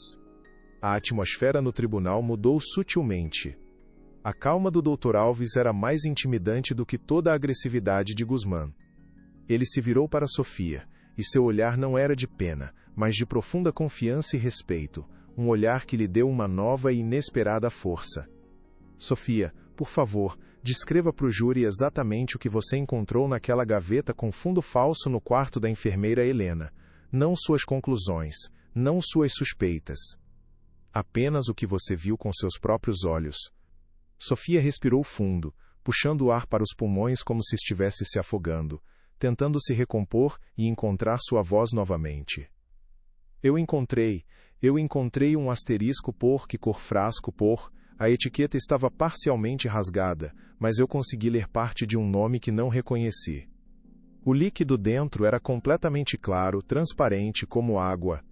A atmosfera no tribunal mudou sutilmente. A calma do Dr. Alves era mais intimidante do que toda a agressividade de Guzmán. Ele se virou para Sofia, e seu olhar não era de pena, mas de profunda confiança e respeito, um olhar que lhe deu uma nova e inesperada força. Sofia, por favor, descreva para o júri exatamente o que você encontrou naquela gaveta com fundo falso no quarto da enfermeira Helena. Não suas conclusões, não suas suspeitas. Apenas o que você viu com seus próprios olhos. Sofia respirou fundo, puxando o ar para os pulmões como se estivesse se afogando, tentando se recompor e encontrar sua voz novamente. Eu encontrei um asterisco por que cor frasco por. A etiqueta estava parcialmente rasgada, mas eu consegui ler parte de um nome que não reconheci. O líquido dentro era completamente claro, transparente como água.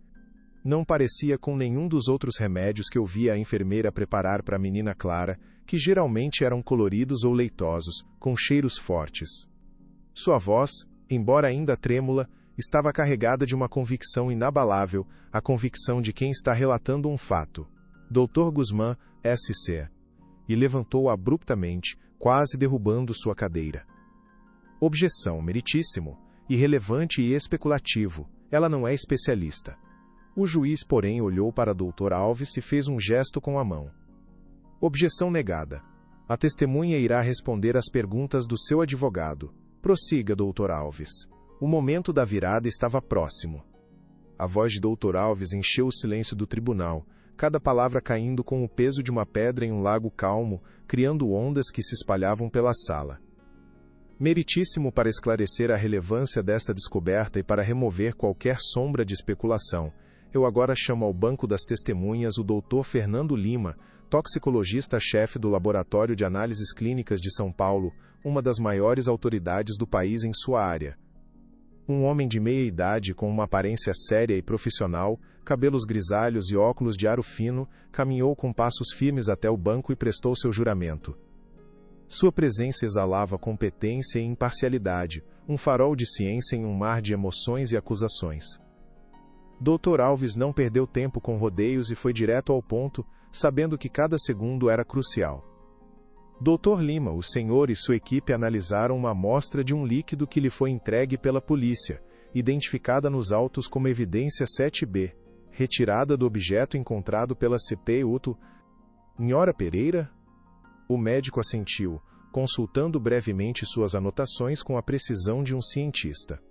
Não parecia com nenhum dos outros remédios que eu via a enfermeira preparar para a menina Clara, que geralmente eram coloridos ou leitosos, com cheiros fortes. Sua voz, embora ainda trêmula, estava carregada de uma convicção inabalável, a convicção de quem está relatando um fato. Dr. Guzmán, SC. E levantou abruptamente, quase derrubando sua cadeira. Objeção, meritíssimo, irrelevante e especulativo, ela não é especialista. O juiz, porém, olhou para Dr. Alves e fez um gesto com a mão. Objeção negada. A testemunha irá responder às perguntas do seu advogado. Prossiga, Dr. Alves. O momento da virada estava próximo. A voz de Dr. Alves encheu o silêncio do tribunal, cada palavra caindo com o peso de uma pedra em um lago calmo, criando ondas que se espalhavam pela sala. Meritíssimo para esclarecer a relevância desta descoberta e para remover qualquer sombra de especulação, eu agora chamo ao banco das testemunhas o Dr. Fernando Lima, toxicologista-chefe do Laboratório de Análises Clínicas de São Paulo, uma das maiores autoridades do país em sua área. Um homem de meia idade com uma aparência séria e profissional, cabelos grisalhos e óculos de aro fino, caminhou com passos firmes até o banco e prestou seu juramento. Sua presença exalava competência e imparcialidade, um farol de ciência em um mar de emoções e acusações. Dr. Alves não perdeu tempo com rodeios e foi direto ao ponto, sabendo que cada segundo era crucial. Dr. Lima, o senhor e sua equipe analisaram uma amostra de um líquido que lhe foi entregue pela polícia, identificada nos autos como evidência 7B, retirada do objeto encontrado pela CPUTO. Nhora Pereira? O médico assentiu, consultando brevemente suas anotações com a precisão de um cientista.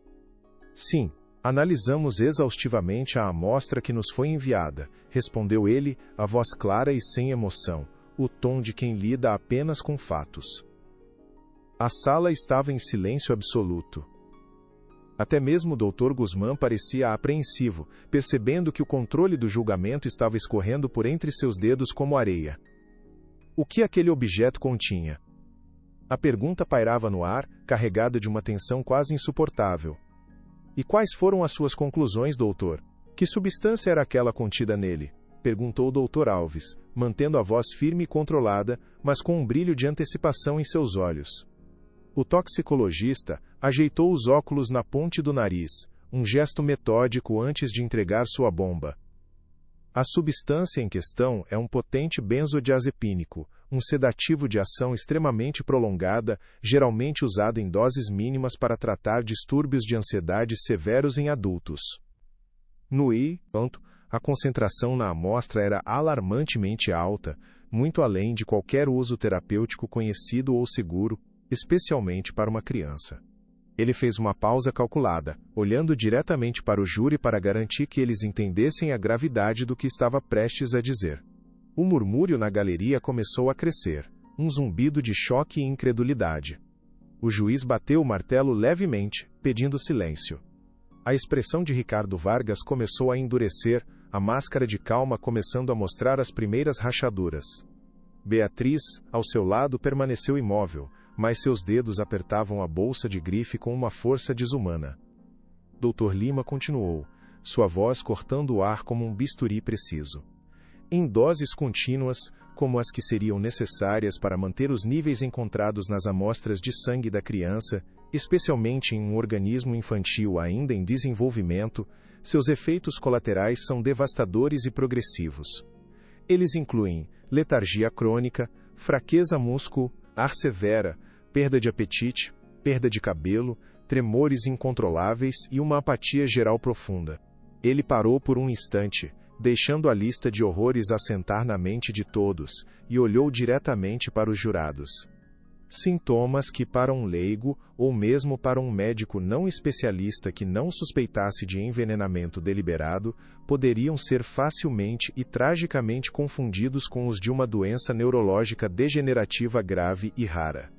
Sim, analisamos exaustivamente a amostra que nos foi enviada, respondeu ele, a voz clara e sem emoção, o tom de quem lida apenas com fatos. A sala estava em silêncio absoluto. Até mesmo o Dr. Guzmán parecia apreensivo, percebendo que o controle do julgamento estava escorrendo por entre seus dedos como areia. O que aquele objeto continha? A pergunta pairava no ar, carregada de uma tensão quase insuportável. E quais foram as suas conclusões, doutor? Que substância era aquela contida nele? Perguntou o Dr. Alves, mantendo a voz firme e controlada, mas com um brilho de antecipação em seus olhos. O toxicologista ajeitou os óculos na ponte do nariz, um gesto metódico antes de entregar sua bomba. A substância em questão é um potente benzodiazepínico, um sedativo de ação extremamente prolongada, geralmente usado em doses mínimas para tratar distúrbios de ansiedade severos em adultos. No entanto, a concentração na amostra era alarmantemente alta, muito além de qualquer uso terapêutico conhecido ou seguro, especialmente para uma criança. Ele fez uma pausa calculada, olhando diretamente para o júri para garantir que eles entendessem a gravidade do que estava prestes a dizer. O murmúrio na galeria começou a crescer, um zumbido de choque e incredulidade. O juiz bateu o martelo levemente, pedindo silêncio. A expressão de Ricardo Vargas começou a endurecer, a máscara de calma começando a mostrar as primeiras rachaduras. Beatriz, ao seu lado, permaneceu imóvel, mas seus dedos apertavam a bolsa de grife com uma força desumana. Dr. Lima continuou, sua voz cortando o ar como um bisturi preciso. Em doses contínuas, como as que seriam necessárias para manter os níveis encontrados nas amostras de sangue da criança, especialmente em um organismo infantil ainda em desenvolvimento, seus efeitos colaterais são devastadores e progressivos. Eles incluem letargia crônica, fraqueza muscular severa, perda de apetite, perda de cabelo, tremores incontroláveis e uma apatia geral profunda. Ele parou por um instante, deixando a lista de horrores assentar na mente de todos, e olhou diretamente para os jurados. Sintomas que para um leigo, ou mesmo para um médico não especialista que não suspeitasse de envenenamento deliberado, poderiam ser facilmente e tragicamente confundidos com os de uma doença neurológica degenerativa grave e rara.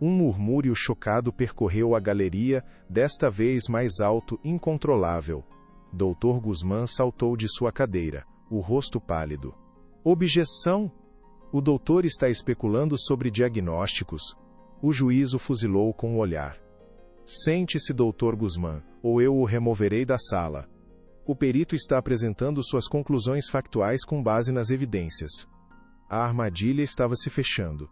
Um murmúrio chocado percorreu a galeria, desta vez mais alto, incontrolável. Dr. Guzmán saltou de sua cadeira, o rosto pálido. Objeção! O doutor está especulando sobre diagnósticos. O juiz o fuzilou com o olhar. Sente-se, Dr. Guzmán, ou eu o removerei da sala. O perito está apresentando suas conclusões factuais com base nas evidências. A armadilha estava se fechando.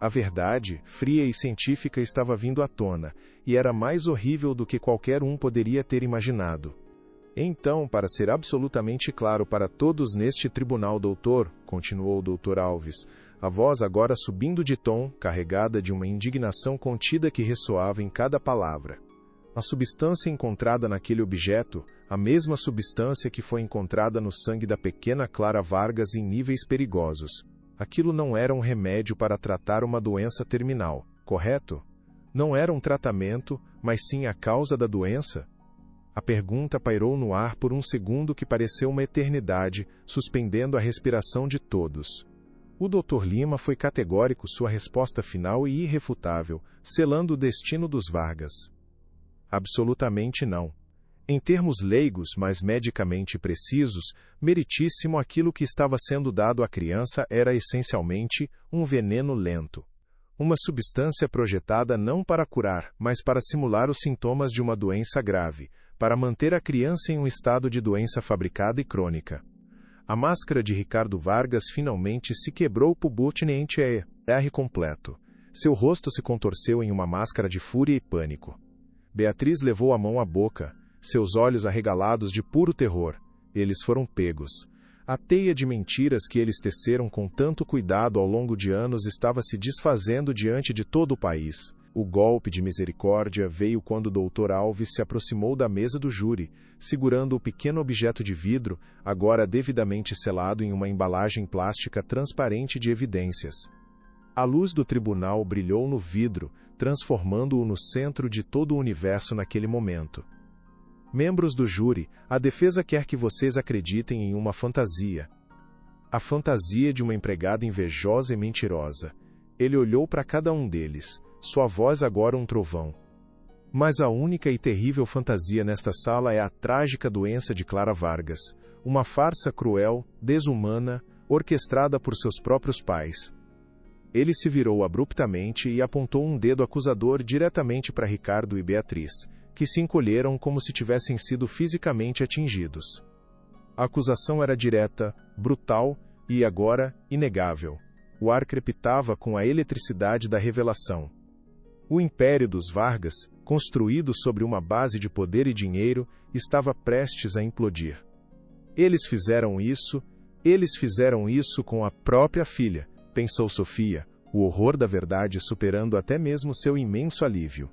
A verdade, fria e científica, estava vindo à tona, e era mais horrível do que qualquer um poderia ter imaginado. Então, para ser absolutamente claro para todos neste tribunal, doutor, continuou o Dr. Alves, a voz agora subindo de tom, carregada de uma indignação contida que ressoava em cada palavra. A substância encontrada naquele objeto, a mesma substância que foi encontrada no sangue da pequena Clara Vargas em níveis perigosos. Aquilo não era um remédio para tratar uma doença terminal, correto? Não era um tratamento, mas sim a causa da doença? A pergunta pairou no ar por um segundo que pareceu uma eternidade, suspendendo a respiração de todos. O Dr. Lima foi categórico, sua resposta final e irrefutável, selando o destino dos Vargas. Absolutamente não. Em termos leigos, mas medicamente precisos, meritíssimo, aquilo que estava sendo dado à criança era essencialmente um veneno lento. uma substância projetada não para curar, mas para simular os sintomas de uma doença grave, para manter a criança em um estado de doença fabricada e crônica. A máscara de Ricardo Vargas finalmente se quebrou publicamente R completo. Seu rosto se contorceu em uma máscara de fúria e pânico. Beatriz levou a mão à boca, seus olhos arregalados de puro terror. Eles foram pegos. A teia de mentiras que eles teceram com tanto cuidado ao longo de anos estava se desfazendo diante de todo o país. O golpe de misericórdia veio quando o Dr. Alves se aproximou da mesa do júri, segurando o pequeno objeto de vidro, agora devidamente selado em uma embalagem plástica transparente de evidências. A luz do tribunal brilhou no vidro, transformando-o no centro de todo o universo naquele momento. Membros do júri, a defesa quer que vocês acreditem em uma fantasia. A fantasia de uma empregada invejosa e mentirosa. Ele olhou para cada um deles, sua voz agora um trovão. Mas a única e terrível fantasia nesta sala é a trágica doença de Clara Vargas, uma farsa cruel, desumana, orquestrada por seus próprios pais. Ele se virou abruptamente e apontou um dedo acusador diretamente para Ricardo e Beatriz, que se encolheram como se tivessem sido fisicamente atingidos. A acusação era direta, brutal e, agora, inegável. O ar crepitava com a eletricidade da revelação. O império dos Vargas, construído sobre uma base de poder e dinheiro, estava prestes a implodir. Eles fizeram isso com a própria filha, pensou Sofia, o horror da verdade superando até mesmo seu imenso alívio.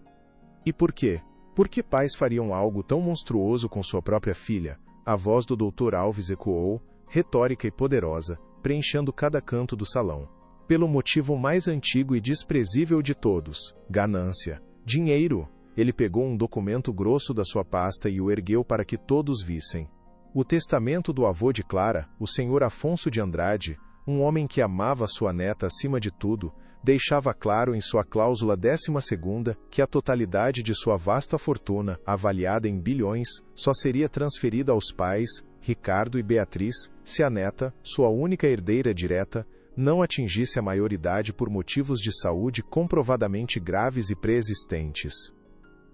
E por quê? Por que pais fariam algo tão monstruoso com sua própria filha? A voz do Dr. Alves ecoou, retórica e poderosa, preenchendo cada canto do salão. Pelo motivo mais antigo e desprezível de todos, ganância. Dinheiro. Ele pegou um documento grosso da sua pasta e o ergueu para que todos vissem. O testamento do avô de Clara, o Sr. Afonso de Andrade, um homem que amava sua neta acima de tudo, deixava claro em sua cláusula 12ª que a totalidade de sua vasta fortuna, avaliada em bilhões, só seria transferida aos pais, Ricardo e Beatriz, se a neta, sua única herdeira direta, não atingisse a maioridade por motivos de saúde comprovadamente graves e preexistentes.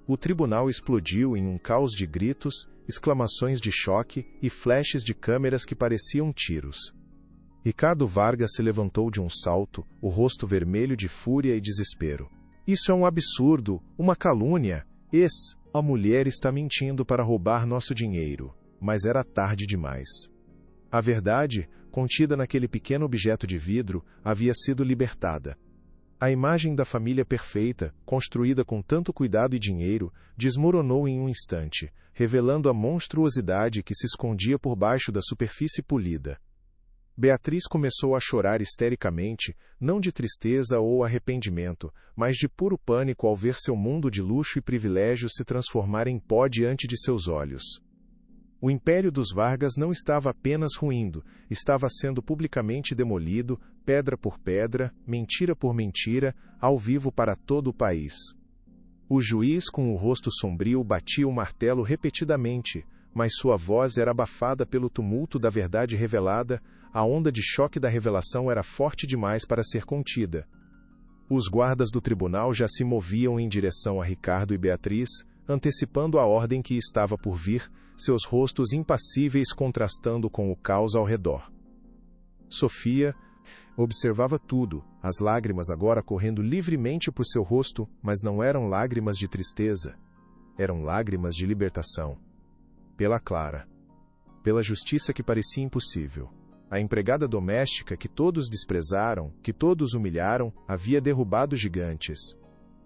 O tribunal explodiu em um caos de gritos, exclamações de choque e flashes de câmeras que pareciam tiros. Ricardo Vargas se levantou de um salto, o rosto vermelho de fúria e desespero. Isso é um absurdo, uma calúnia. A mulher está mentindo para roubar nosso dinheiro. Mas era tarde demais. A verdade, contida naquele pequeno objeto de vidro, havia sido libertada. A imagem da família perfeita, construída com tanto cuidado e dinheiro, desmoronou em um instante, revelando a monstruosidade que se escondia por baixo da superfície polida. Beatriz começou a chorar histericamente, não de tristeza ou arrependimento, mas de puro pânico ao ver seu mundo de luxo e privilégio se transformar em pó diante de seus olhos. O império dos Vargas não estava apenas ruindo, estava sendo publicamente demolido, pedra por pedra, mentira por mentira, ao vivo para todo o país. O juiz, com o rosto sombrio, batia o martelo repetidamente, mas sua voz era abafada pelo tumulto da verdade revelada, a onda de choque da revelação era forte demais para ser contida. Os guardas do tribunal já se moviam em direção a Ricardo e Beatriz, antecipando a ordem que estava por vir, seus rostos impassíveis contrastando com o caos ao redor. Sofia observava tudo, as lágrimas agora correndo livremente por seu rosto, mas não eram lágrimas de tristeza. Eram lágrimas de libertação. Pela Clara. Pela justiça que parecia impossível. A empregada doméstica que todos desprezaram, que todos humilharam, havia derrubado gigantes.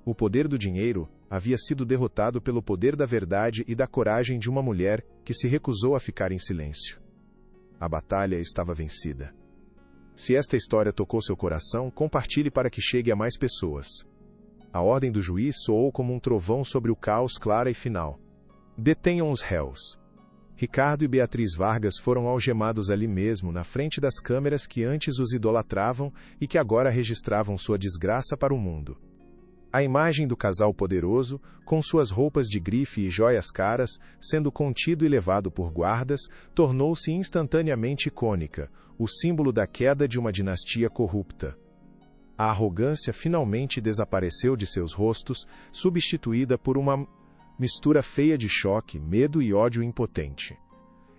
O poder do dinheiro havia sido derrotado pelo poder da verdade e da coragem de uma mulher que se recusou a ficar em silêncio. A batalha estava vencida. Se esta história tocou seu coração, compartilhe para que chegue a mais pessoas. A ordem do juiz soou como um trovão sobre o caos clara e final. Detenham os réus. Ricardo e Beatriz Vargas foram algemados ali mesmo, na frente das câmeras que antes os idolatravam e que agora registravam sua desgraça para o mundo. A imagem do casal poderoso, com suas roupas de grife e joias caras, sendo contido e levado por guardas, tornou-se instantaneamente icônica, o símbolo da queda de uma dinastia corrupta. A arrogância finalmente desapareceu de seus rostos, substituída por uma mistura feia de choque, medo e ódio impotente.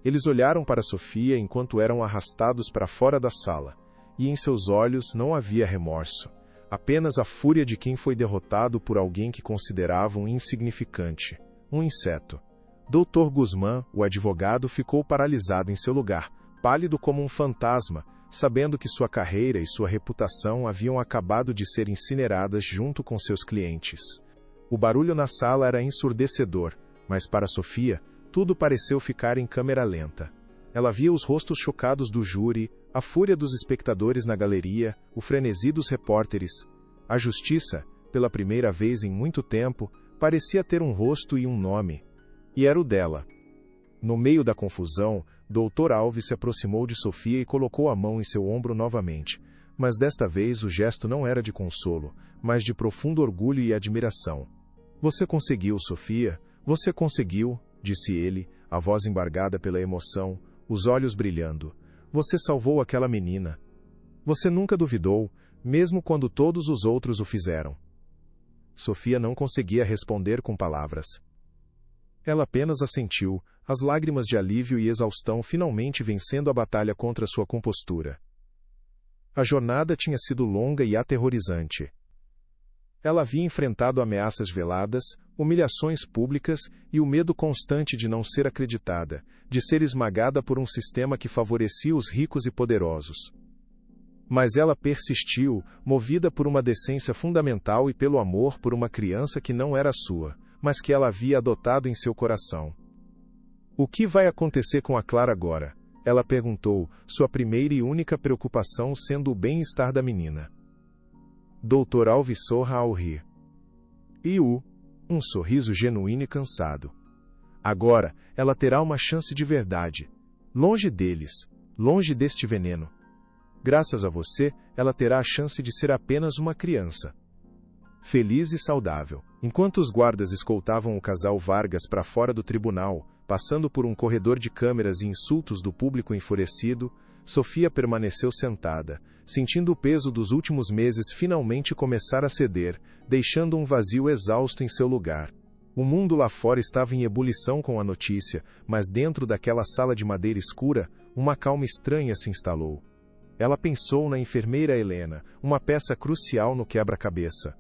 Eles olharam para Sofia enquanto eram arrastados para fora da sala, e em seus olhos não havia remorso, apenas a fúria de quem foi derrotado por alguém que consideravam insignificante, um inseto. Dr. Guzmán, o advogado, ficou paralisado em seu lugar, pálido como um fantasma, sabendo que sua carreira e sua reputação haviam acabado de ser incineradas junto com seus clientes. O barulho na sala era ensurdecedor, mas para Sofia, tudo pareceu ficar em câmera lenta. Ela via os rostos chocados do júri, a fúria dos espectadores na galeria, o frenesi dos repórteres. A justiça, pela primeira vez em muito tempo, parecia ter um rosto e um nome. E era o dela. No meio da confusão, Dr. Alves se aproximou de Sofia e colocou a mão em seu ombro novamente, mas desta vez o gesto não era de consolo, mas de profundo orgulho e admiração. Você conseguiu, Sofia, você conseguiu, disse ele, a voz embargada pela emoção, os olhos brilhando. Você salvou aquela menina. Você nunca duvidou, mesmo quando todos os outros o fizeram. Sofia não conseguia responder com palavras. Ela apenas assentiu, as lágrimas de alívio e exaustão finalmente vencendo a batalha contra sua compostura. A jornada tinha sido longa e aterrorizante. Ela havia enfrentado ameaças veladas, humilhações públicas e o medo constante de não ser acreditada, de ser esmagada por um sistema que favorecia os ricos e poderosos. Mas ela persistiu, movida por uma decência fundamental e pelo amor por uma criança que não era sua, mas que ela havia adotado em seu coração. O que vai acontecer com a Clara agora? Ela perguntou, sua primeira e única preocupação sendo o bem-estar da menina. Dr. Alves sorra ao rir. Um sorriso genuíno e cansado. Agora, ela terá uma chance de verdade. Longe deles, longe deste veneno. Graças a você, ela terá a chance de ser apenas uma criança. Feliz e saudável. Enquanto os guardas escoltavam o casal Vargas para fora do tribunal, passando por um corredor de câmeras e insultos do público enfurecido, Sofia permaneceu sentada, sentindo o peso dos últimos meses finalmente começar a ceder, deixando um vazio exausto em seu lugar. O mundo lá fora estava em ebulição com a notícia, mas dentro daquela sala de madeira escura, uma calma estranha se instalou. Ela pensou na enfermeira Helena, uma peça crucial no quebra-cabeça.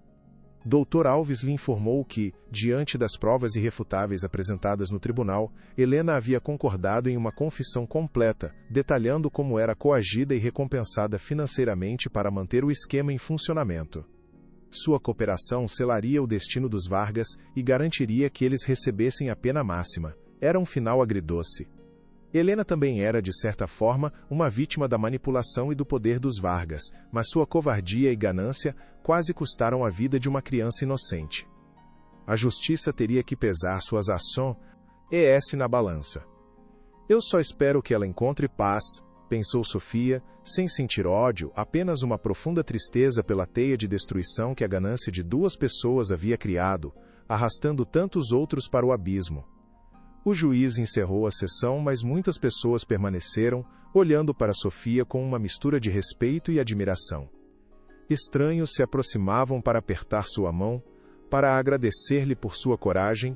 Dr. Alves lhe informou que, diante das provas irrefutáveis apresentadas no tribunal, Helena havia concordado em uma confissão completa, detalhando como era coagida e recompensada financeiramente para manter o esquema em funcionamento. Sua cooperação selaria o destino dos Vargas e garantiria que eles recebessem a pena máxima. Era um final agridoce. Helena também era, de certa forma, uma vítima da manipulação e do poder dos Vargas, mas sua covardia e ganância quase custaram a vida de uma criança inocente. A justiça teria que pesar suas ações na balança. Eu só espero que ela encontre paz, pensou Sofia, sem sentir ódio, apenas uma profunda tristeza pela teia de destruição que a ganância de duas pessoas havia criado, arrastando tantos outros para o abismo. O juiz encerrou a sessão, mas muitas pessoas permaneceram, olhando para Sofia com uma mistura de respeito e admiração. Estranhos se aproximavam para apertar sua mão, para agradecer-lhe por sua coragem.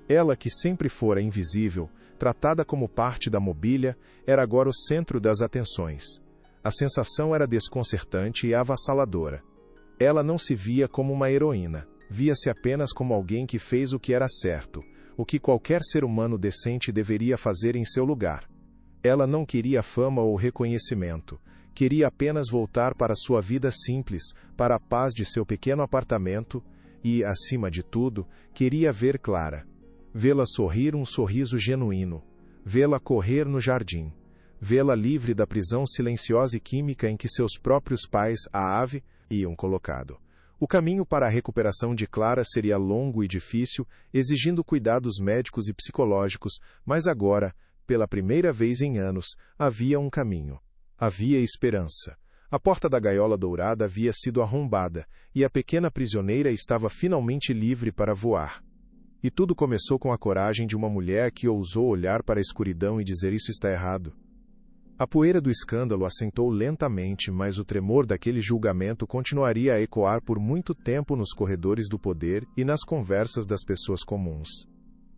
Ela, que sempre fora invisível, tratada como parte da mobília, era agora o centro das atenções. A sensação era desconcertante e avassaladora. Ela não se via como uma heroína, via-se apenas como alguém que fez o que era certo, o que qualquer ser humano decente deveria fazer em seu lugar. Ela não queria fama ou reconhecimento, queria apenas voltar para sua vida simples, para a paz de seu pequeno apartamento e, acima de tudo, queria ver Clara. Vê-la sorrir um sorriso genuíno, vê-la correr no jardim, vê-la livre da prisão silenciosa e química em que seus próprios pais, a ave, iam colocado. O caminho para a recuperação de Clara seria longo e difícil, exigindo cuidados médicos e psicológicos, mas agora, pela primeira vez em anos, havia um caminho. Havia esperança. A porta da gaiola dourada havia sido arrombada, e a pequena prisioneira estava finalmente livre para voar. E tudo começou com a coragem de uma mulher que ousou olhar para a escuridão e dizer: isso está errado. A poeira do escândalo assentou lentamente, mas o tremor daquele julgamento continuaria a ecoar por muito tempo nos corredores do poder e nas conversas das pessoas comuns.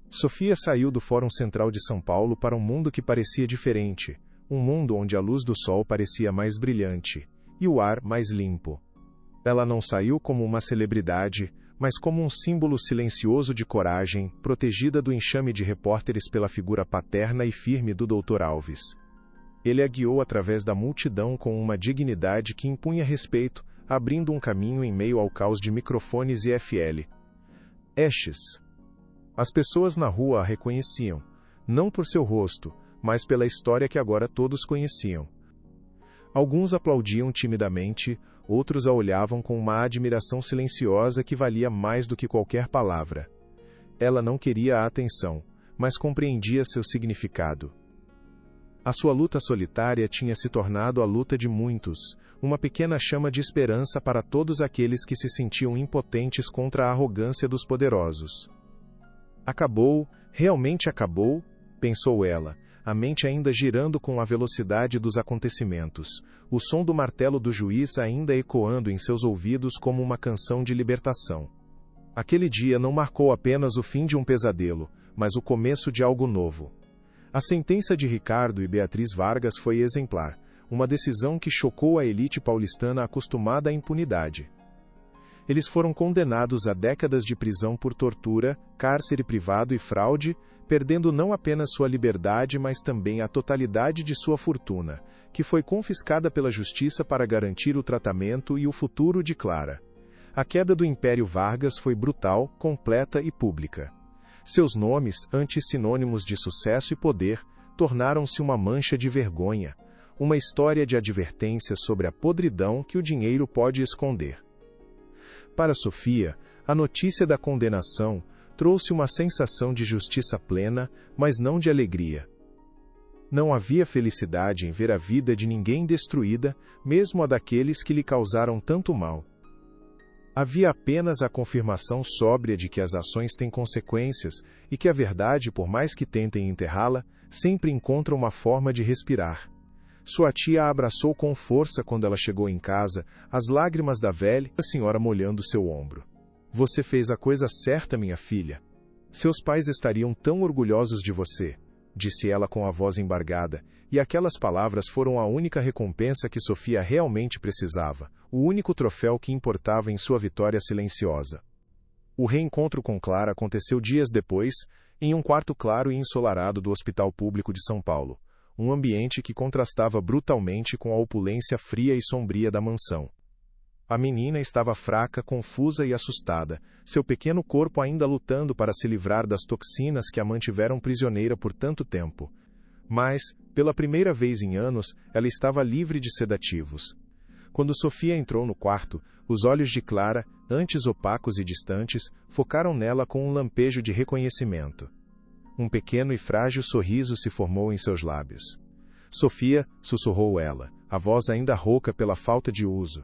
Sofia saiu do Fórum Central de São Paulo para um mundo que parecia diferente, um mundo onde a luz do sol parecia mais brilhante, e o ar mais limpo. Ela não saiu como uma celebridade, mas como um símbolo silencioso de coragem, protegida do enxame de repórteres pela figura paterna e firme do Dr. Alves. Ele a guiou através da multidão com uma dignidade que impunha respeito, abrindo um caminho em meio ao caos de microfones e FL. Estes. As pessoas na rua a reconheciam, não por seu rosto, mas pela história que agora todos conheciam. Alguns aplaudiam timidamente, outros a olhavam com uma admiração silenciosa que valia mais do que qualquer palavra. Ela não queria a atenção, mas compreendia seu significado. A sua luta solitária tinha se tornado a luta de muitos, uma pequena chama de esperança para todos aqueles que se sentiam impotentes contra a arrogância dos poderosos. Acabou, realmente acabou, pensou ela, a mente ainda girando com a velocidade dos acontecimentos, o som do martelo do juiz ainda ecoando em seus ouvidos como uma canção de libertação. Aquele dia não marcou apenas o fim de um pesadelo, mas o começo de algo novo. A sentença de Ricardo e Beatriz Vargas foi exemplar, uma decisão que chocou a elite paulistana acostumada à impunidade. Eles foram condenados a décadas de prisão por tortura, cárcere privado e fraude, perdendo não apenas sua liberdade, mas também a totalidade de sua fortuna, que foi confiscada pela justiça para garantir o tratamento e o futuro de Clara. A queda do Império Vargas foi brutal, completa e pública. Seus nomes, antes sinônimos de sucesso e poder, tornaram-se uma mancha de vergonha, uma história de advertência sobre a podridão que o dinheiro pode esconder. Para Sofia, a notícia da condenação trouxe uma sensação de justiça plena, mas não de alegria. Não havia felicidade em ver a vida de ninguém destruída, mesmo a daqueles que lhe causaram tanto mal. Havia apenas a confirmação sóbria de que as ações têm consequências e que a verdade, por mais que tentem enterrá-la, sempre encontra uma forma de respirar. Sua tia a abraçou com força quando ela chegou em casa, as lágrimas da velha senhora molhando seu ombro. Você fez a coisa certa, minha filha. Seus pais estariam tão orgulhosos de você, disse ela com a voz embargada, e aquelas palavras foram a única recompensa que Sofia realmente precisava, o único troféu que importava em sua vitória silenciosa. O reencontro com Clara aconteceu dias depois, em um quarto claro e ensolarado do Hospital Público de São Paulo, um ambiente que contrastava brutalmente com a opulência fria e sombria da mansão. A menina estava fraca, confusa e assustada, seu pequeno corpo ainda lutando para se livrar das toxinas que a mantiveram prisioneira por tanto tempo. Mas, pela primeira vez em anos, ela estava livre de sedativos. Quando Sofia entrou no quarto, os olhos de Clara, antes opacos e distantes, focaram nela com um lampejo de reconhecimento. Um pequeno e frágil sorriso se formou em seus lábios. Sofia, sussurrou ela, a voz ainda rouca pela falta de uso.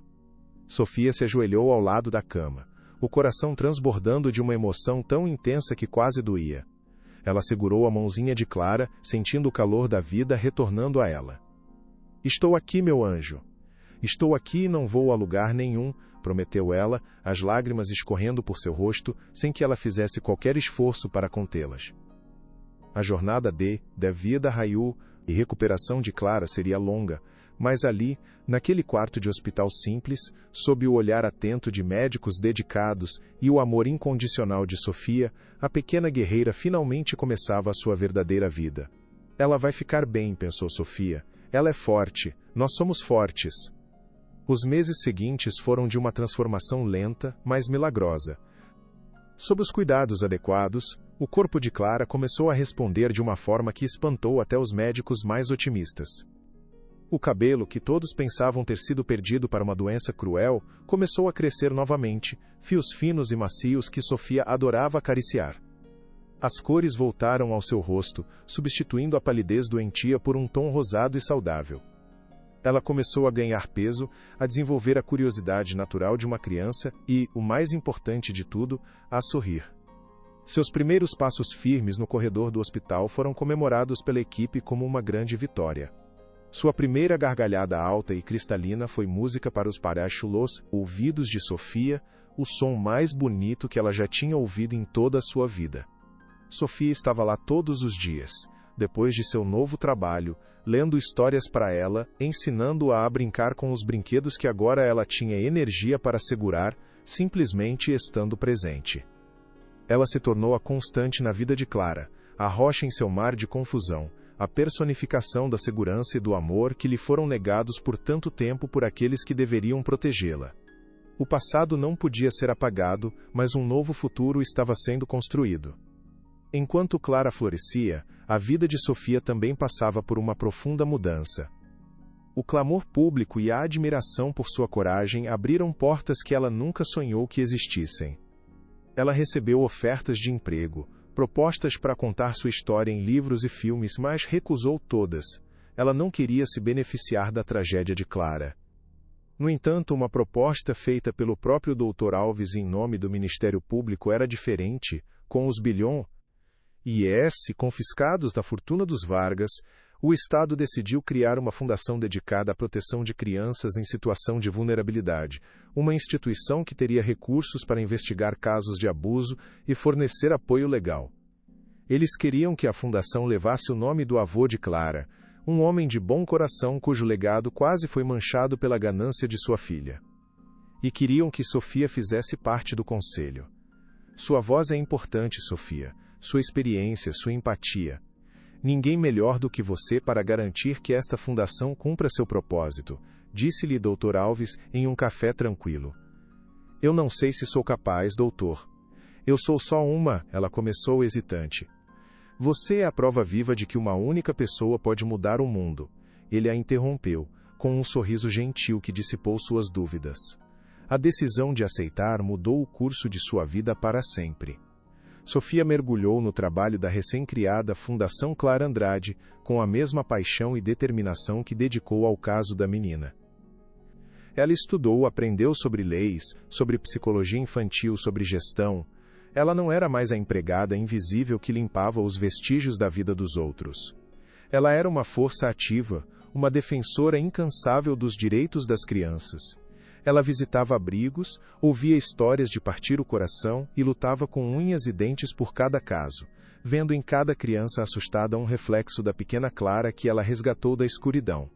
Sofia se ajoelhou ao lado da cama, o coração transbordando de uma emoção tão intensa que quase doía. Ela segurou a mãozinha de Clara, sentindo o calor da vida retornando a ela. Estou aqui, meu anjo. Estou aqui e não vou a lugar nenhum, prometeu ela, as lágrimas escorrendo por seu rosto, sem que ela fizesse qualquer esforço para contê-las. A jornada da vida Rayu e recuperação de Clara seria longa, mas ali, naquele quarto de hospital simples, sob o olhar atento de médicos dedicados e o amor incondicional de Sofia, a pequena guerreira finalmente começava a sua verdadeira vida. Ela vai ficar bem, pensou Sofia. Ela é forte, nós somos fortes. Os meses seguintes foram de uma transformação lenta, mas milagrosa. Sob os cuidados adequados, o corpo de Clara começou a responder de uma forma que espantou até os médicos mais otimistas. O cabelo, que todos pensavam ter sido perdido para uma doença cruel, começou a crescer novamente, fios finos e macios que Sofia adorava acariciar. As cores voltaram ao seu rosto, substituindo a palidez doentia por um tom rosado e saudável. Ela começou a ganhar peso, a desenvolver a curiosidade natural de uma criança e, o mais importante de tudo, a sorrir. Seus primeiros passos firmes no corredor do hospital foram comemorados pela equipe como uma grande vitória. Sua primeira gargalhada alta e cristalina foi música para os parachulos, ouvidos de Sofia, o som mais bonito que ela já tinha ouvido em toda a sua vida. Sofia estava lá todos os dias, depois de seu novo trabalho, lendo histórias para ela, ensinando-a a brincar com os brinquedos que agora ela tinha energia para segurar, simplesmente estando presente. Ela se tornou a constante na vida de Clara, a rocha em seu mar de confusão, a personificação da segurança e do amor que lhe foram negados por tanto tempo por aqueles que deveriam protegê-la. O passado não podia ser apagado, mas um novo futuro estava sendo construído. Enquanto Clara florescia, a vida de Sofia também passava por uma profunda mudança. O clamor público e a admiração por sua coragem abriram portas que ela nunca sonhou que existissem. Ela recebeu ofertas de emprego, propostas para contar sua história em livros e filmes, mas recusou todas. Ela não queria se beneficiar da tragédia de Clara. No entanto, uma proposta feita pelo próprio Dr. Alves em nome do Ministério Público era diferente. Com os bilhões confiscados da fortuna dos Vargas, o Estado decidiu criar uma fundação dedicada à proteção de crianças em situação de vulnerabilidade, uma instituição que teria recursos para investigar casos de abuso e fornecer apoio legal. Eles queriam que a fundação levasse o nome do avô de Clara, um homem de bom coração cujo legado quase foi manchado pela ganância de sua filha. E queriam que Sofia fizesse parte do conselho. Sua voz é importante, Sofia, sua experiência, sua empatia. Ninguém melhor do que você para garantir que esta fundação cumpra seu propósito, disse-lhe Dr. Alves em um café tranquilo. Eu não sei se sou capaz, doutor. Eu sou só uma, ela começou hesitante. Você é a prova viva de que uma única pessoa pode mudar o mundo. Ele a interrompeu, com um sorriso gentil que dissipou suas dúvidas. A decisão de aceitar mudou o curso de sua vida para sempre. Sofia mergulhou no trabalho da recém-criada Fundação Clara Andrade, com a mesma paixão e determinação que dedicou ao caso da menina. Ela estudou, aprendeu sobre leis, sobre psicologia infantil, sobre gestão. Ela não era mais a empregada invisível que limpava os vestígios da vida dos outros. Ela era uma força ativa, uma defensora incansável dos direitos das crianças. Ela visitava abrigos, ouvia histórias de partir o coração e lutava com unhas e dentes por cada caso, vendo em cada criança assustada um reflexo da pequena Clara que ela resgatou da escuridão.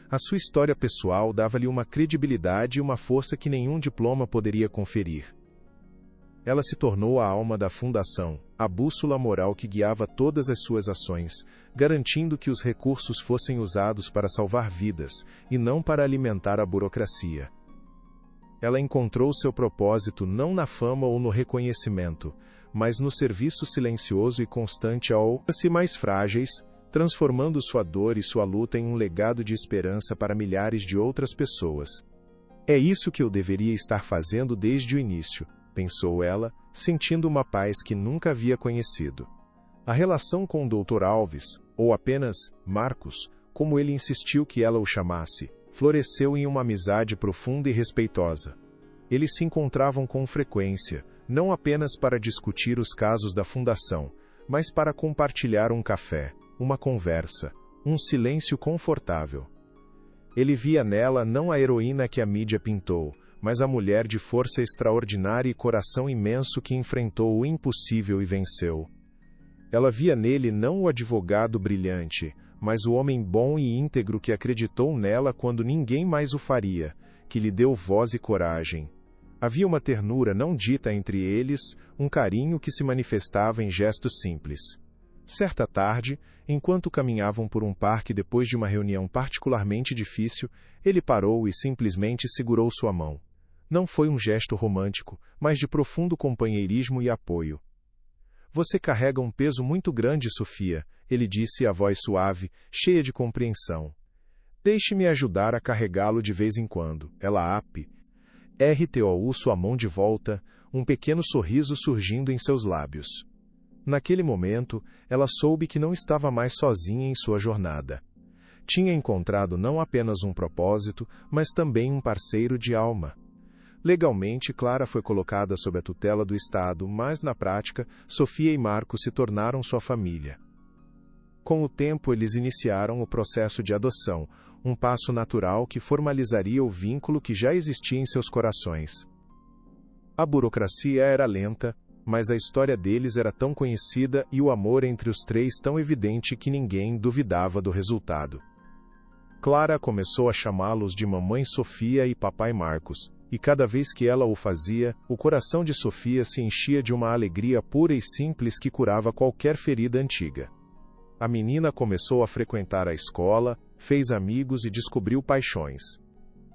A sua história pessoal dava-lhe uma credibilidade e uma força que nenhum diploma poderia conferir. Ela se tornou a alma da fundação, a bússola moral que guiava todas as suas ações, garantindo que os recursos fossem usados para salvar vidas, e não para alimentar a burocracia. Ela encontrou seu propósito não na fama ou no reconhecimento, mas no serviço silencioso e constante aos mais frágeis, transformando sua dor e sua luta em um legado de esperança para milhares de outras pessoas. É isso que eu deveria estar fazendo desde o início, pensou ela, sentindo uma paz que nunca havia conhecido. A relação com o Dr. Alves, ou apenas Marcos, como ele insistiu que ela o chamasse, floresceu em uma amizade profunda e respeitosa. Eles se encontravam com frequência, não apenas para discutir os casos da fundação, mas para compartilhar um café, uma conversa, um silêncio confortável. Ele via nela não a heroína que a mídia pintou, mas a mulher de força extraordinária e coração imenso que enfrentou o impossível e venceu. Ela via nele não o advogado brilhante, mas o homem bom e íntegro que acreditou nela quando ninguém mais o faria, que lhe deu voz e coragem. Havia uma ternura não dita entre eles, um carinho que se manifestava em gestos simples. Certa tarde, enquanto caminhavam por um parque depois de uma reunião particularmente difícil, ele parou e simplesmente segurou sua mão. Não foi um gesto romântico, mas de profundo companheirismo e apoio. Você carrega um peso muito grande, Sofia, ele disse a voz suave, cheia de compreensão. Deixe-me ajudar a carregá-lo de vez em quando. Ela RTOU sua mão de volta, um pequeno sorriso surgindo em seus lábios. Naquele momento, ela soube que não estava mais sozinha em sua jornada. Tinha encontrado não apenas um propósito, mas também um parceiro de alma. Legalmente, Clara foi colocada sob a tutela do Estado, mas, na prática, Sofia e Marco se tornaram sua família. Com o tempo, eles iniciaram o processo de adoção, um passo natural que formalizaria o vínculo que já existia em seus corações. A burocracia era lenta, mas a história deles era tão conhecida e o amor entre os três tão evidente que ninguém duvidava do resultado. Clara começou a chamá-los de Mamãe Sofia e Papai Marcos, e cada vez que ela o fazia, o coração de Sofia se enchia de uma alegria pura e simples que curava qualquer ferida antiga. A menina começou a frequentar a escola, fez amigos e descobriu paixões.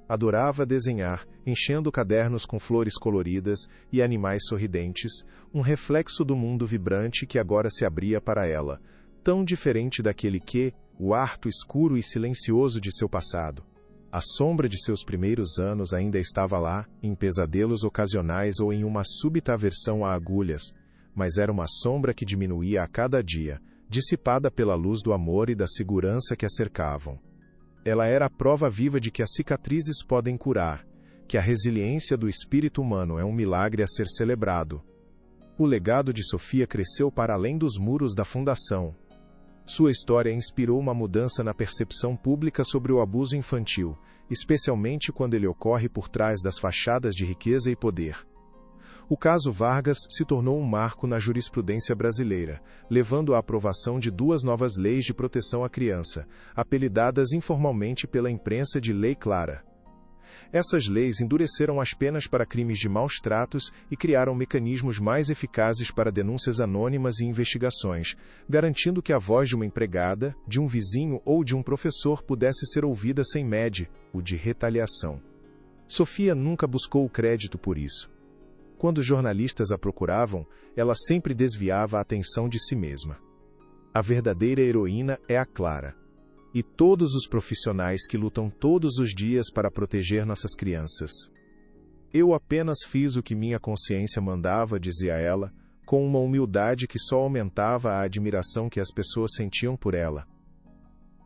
Adorava desenhar, enchendo cadernos com flores coloridas e animais sorridentes, um reflexo do mundo vibrante que agora se abria para ela, tão diferente daquele que, o quarto escuro e silencioso de seu passado. A sombra de seus primeiros anos ainda estava lá, em pesadelos ocasionais ou em uma súbita aversão a agulhas, mas era uma sombra que diminuía a cada dia, dissipada pela luz do amor e da segurança que a cercavam. Ela era a prova viva de que as cicatrizes podem curar, que a resiliência do espírito humano é um milagre a ser celebrado. O legado de Sofia cresceu para além dos muros da fundação. Sua história inspirou uma mudança na percepção pública sobre o abuso infantil, especialmente quando ele ocorre por trás das fachadas de riqueza e poder. O caso Vargas se tornou um marco na jurisprudência brasileira, levando à aprovação de 2 novas leis de proteção à criança, apelidadas informalmente pela imprensa de Lei Clara. Essas leis endureceram as penas para crimes de maus tratos e criaram mecanismos mais eficazes para denúncias anônimas e investigações, garantindo que a voz de uma empregada, de um vizinho ou de um professor pudesse ser ouvida sem médio, o de retaliação. Sofia nunca buscou o crédito por isso. Quando jornalistas a procuravam, ela sempre desviava a atenção de si mesma. A verdadeira heroína é a Clara. E todos os profissionais que lutam todos os dias para proteger nossas crianças. Eu apenas fiz o que minha consciência mandava, dizia ela, com uma humildade que só aumentava a admiração que as pessoas sentiam por ela.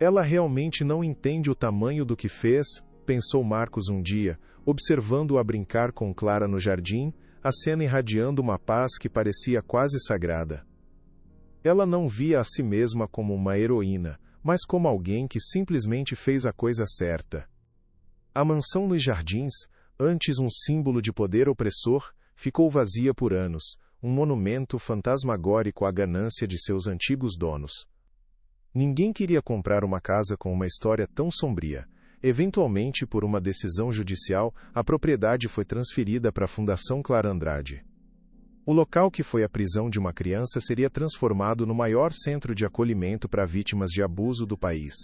Ela realmente não entende o tamanho do que fez, pensou Marcos um dia, observando-a brincar com Clara no jardim, a cena irradiando uma paz que parecia quase sagrada. Ela não via a si mesma como uma heroína, mas como alguém que simplesmente fez a coisa certa. A mansão nos jardins, antes um símbolo de poder opressor, ficou vazia por anos, um monumento fantasmagórico à ganância de seus antigos donos. Ninguém queria comprar uma casa com uma história tão sombria. Eventualmente, por uma decisão judicial, a propriedade foi transferida para a Fundação Clara Andrade. O local que foi a prisão de uma criança seria transformado no maior centro de acolhimento para vítimas de abuso do país.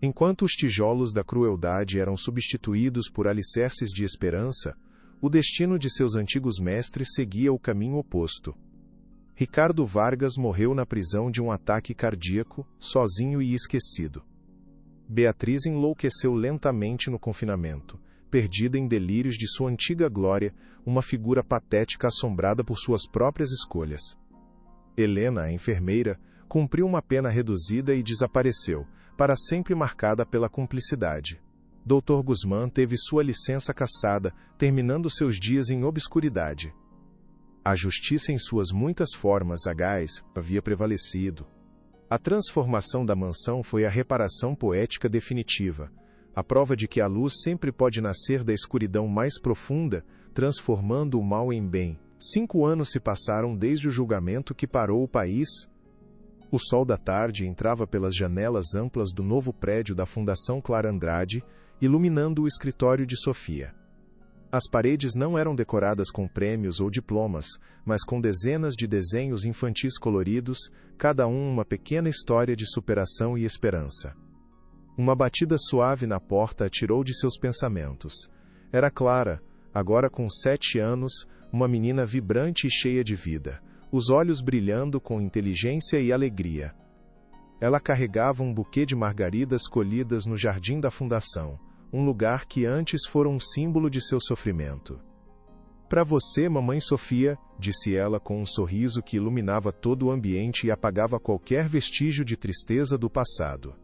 Enquanto os tijolos da crueldade eram substituídos por alicerces de esperança, o destino de seus antigos mestres seguia o caminho oposto. Ricardo Vargas morreu na prisão de um ataque cardíaco, sozinho e esquecido. Beatriz enlouqueceu lentamente no confinamento, perdida em delírios de sua antiga glória, uma figura patética assombrada por suas próprias escolhas. Helena, a enfermeira, cumpriu uma pena reduzida e desapareceu, para sempre marcada pela cumplicidade. Dr. Guzmán teve sua licença cassada, terminando seus dias em obscuridade. A justiça em suas muitas formas sagaz havia prevalecido. A transformação da mansão foi a reparação poética definitiva, a prova de que a luz sempre pode nascer da escuridão mais profunda, transformando o mal em bem. 5 anos se passaram desde o julgamento que parou o país. O sol da tarde entrava pelas janelas amplas do novo prédio da Fundação Clara Andrade, iluminando o escritório de Sofia. As paredes não eram decoradas com prêmios ou diplomas, mas com dezenas de desenhos infantis coloridos, cada um uma pequena história de superação e esperança. Uma batida suave na porta a tirou de seus pensamentos. Era Clara, agora com 7 anos, uma menina vibrante e cheia de vida, os olhos brilhando com inteligência e alegria. Ela carregava um buquê de margaridas colhidas no jardim da fundação, um lugar que antes fora um símbolo de seu sofrimento. Para você, mamãe Sofia, disse ela com um sorriso que iluminava todo o ambiente e apagava qualquer vestígio de tristeza do passado.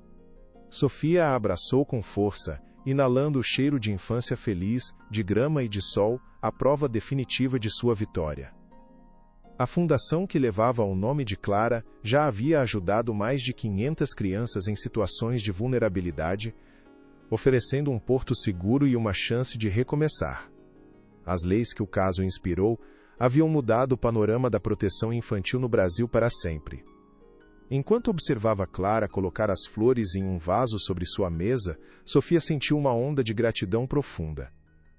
Sofia a abraçou com força, inalando o cheiro de infância feliz, de grama e de sol, a prova definitiva de sua vitória. A fundação que levava o nome de Clara já havia ajudado mais de 500 crianças em situações de vulnerabilidade, oferecendo um porto seguro e uma chance de recomeçar. As leis que o caso inspirou haviam mudado o panorama da proteção infantil no Brasil para sempre. Enquanto observava Clara colocar as flores em um vaso sobre sua mesa, Sofia sentiu uma onda de gratidão profunda.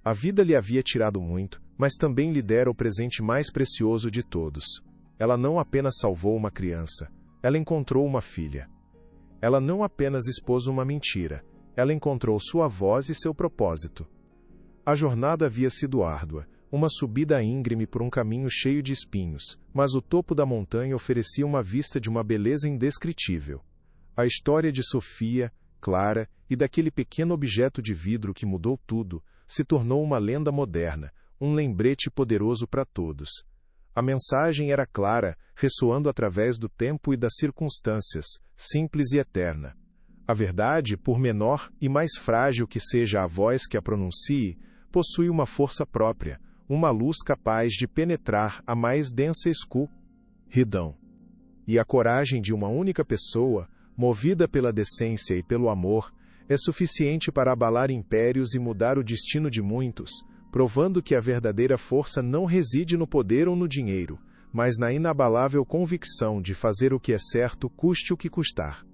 A vida lhe havia tirado muito, mas também lhe dera o presente mais precioso de todos. Ela não apenas salvou uma criança, ela encontrou uma filha. Ela não apenas expôs uma mentira, ela encontrou sua voz e seu propósito. A jornada havia sido árdua, uma subida íngreme por um caminho cheio de espinhos, mas o topo da montanha oferecia uma vista de uma beleza indescritível. A história de Sofia, Clara e daquele pequeno objeto de vidro que mudou tudo, se tornou uma lenda moderna, um lembrete poderoso para todos. A mensagem era clara, ressoando através do tempo e das circunstâncias, simples e eterna. A verdade, por menor e mais frágil que seja a voz que a pronuncie, possui uma força própria, uma luz capaz de penetrar a mais densa escuridão. E a coragem de uma única pessoa, movida pela decência e pelo amor, é suficiente para abalar impérios e mudar o destino de muitos, provando que a verdadeira força não reside no poder ou no dinheiro, mas na inabalável convicção de fazer o que é certo, custe o que custar.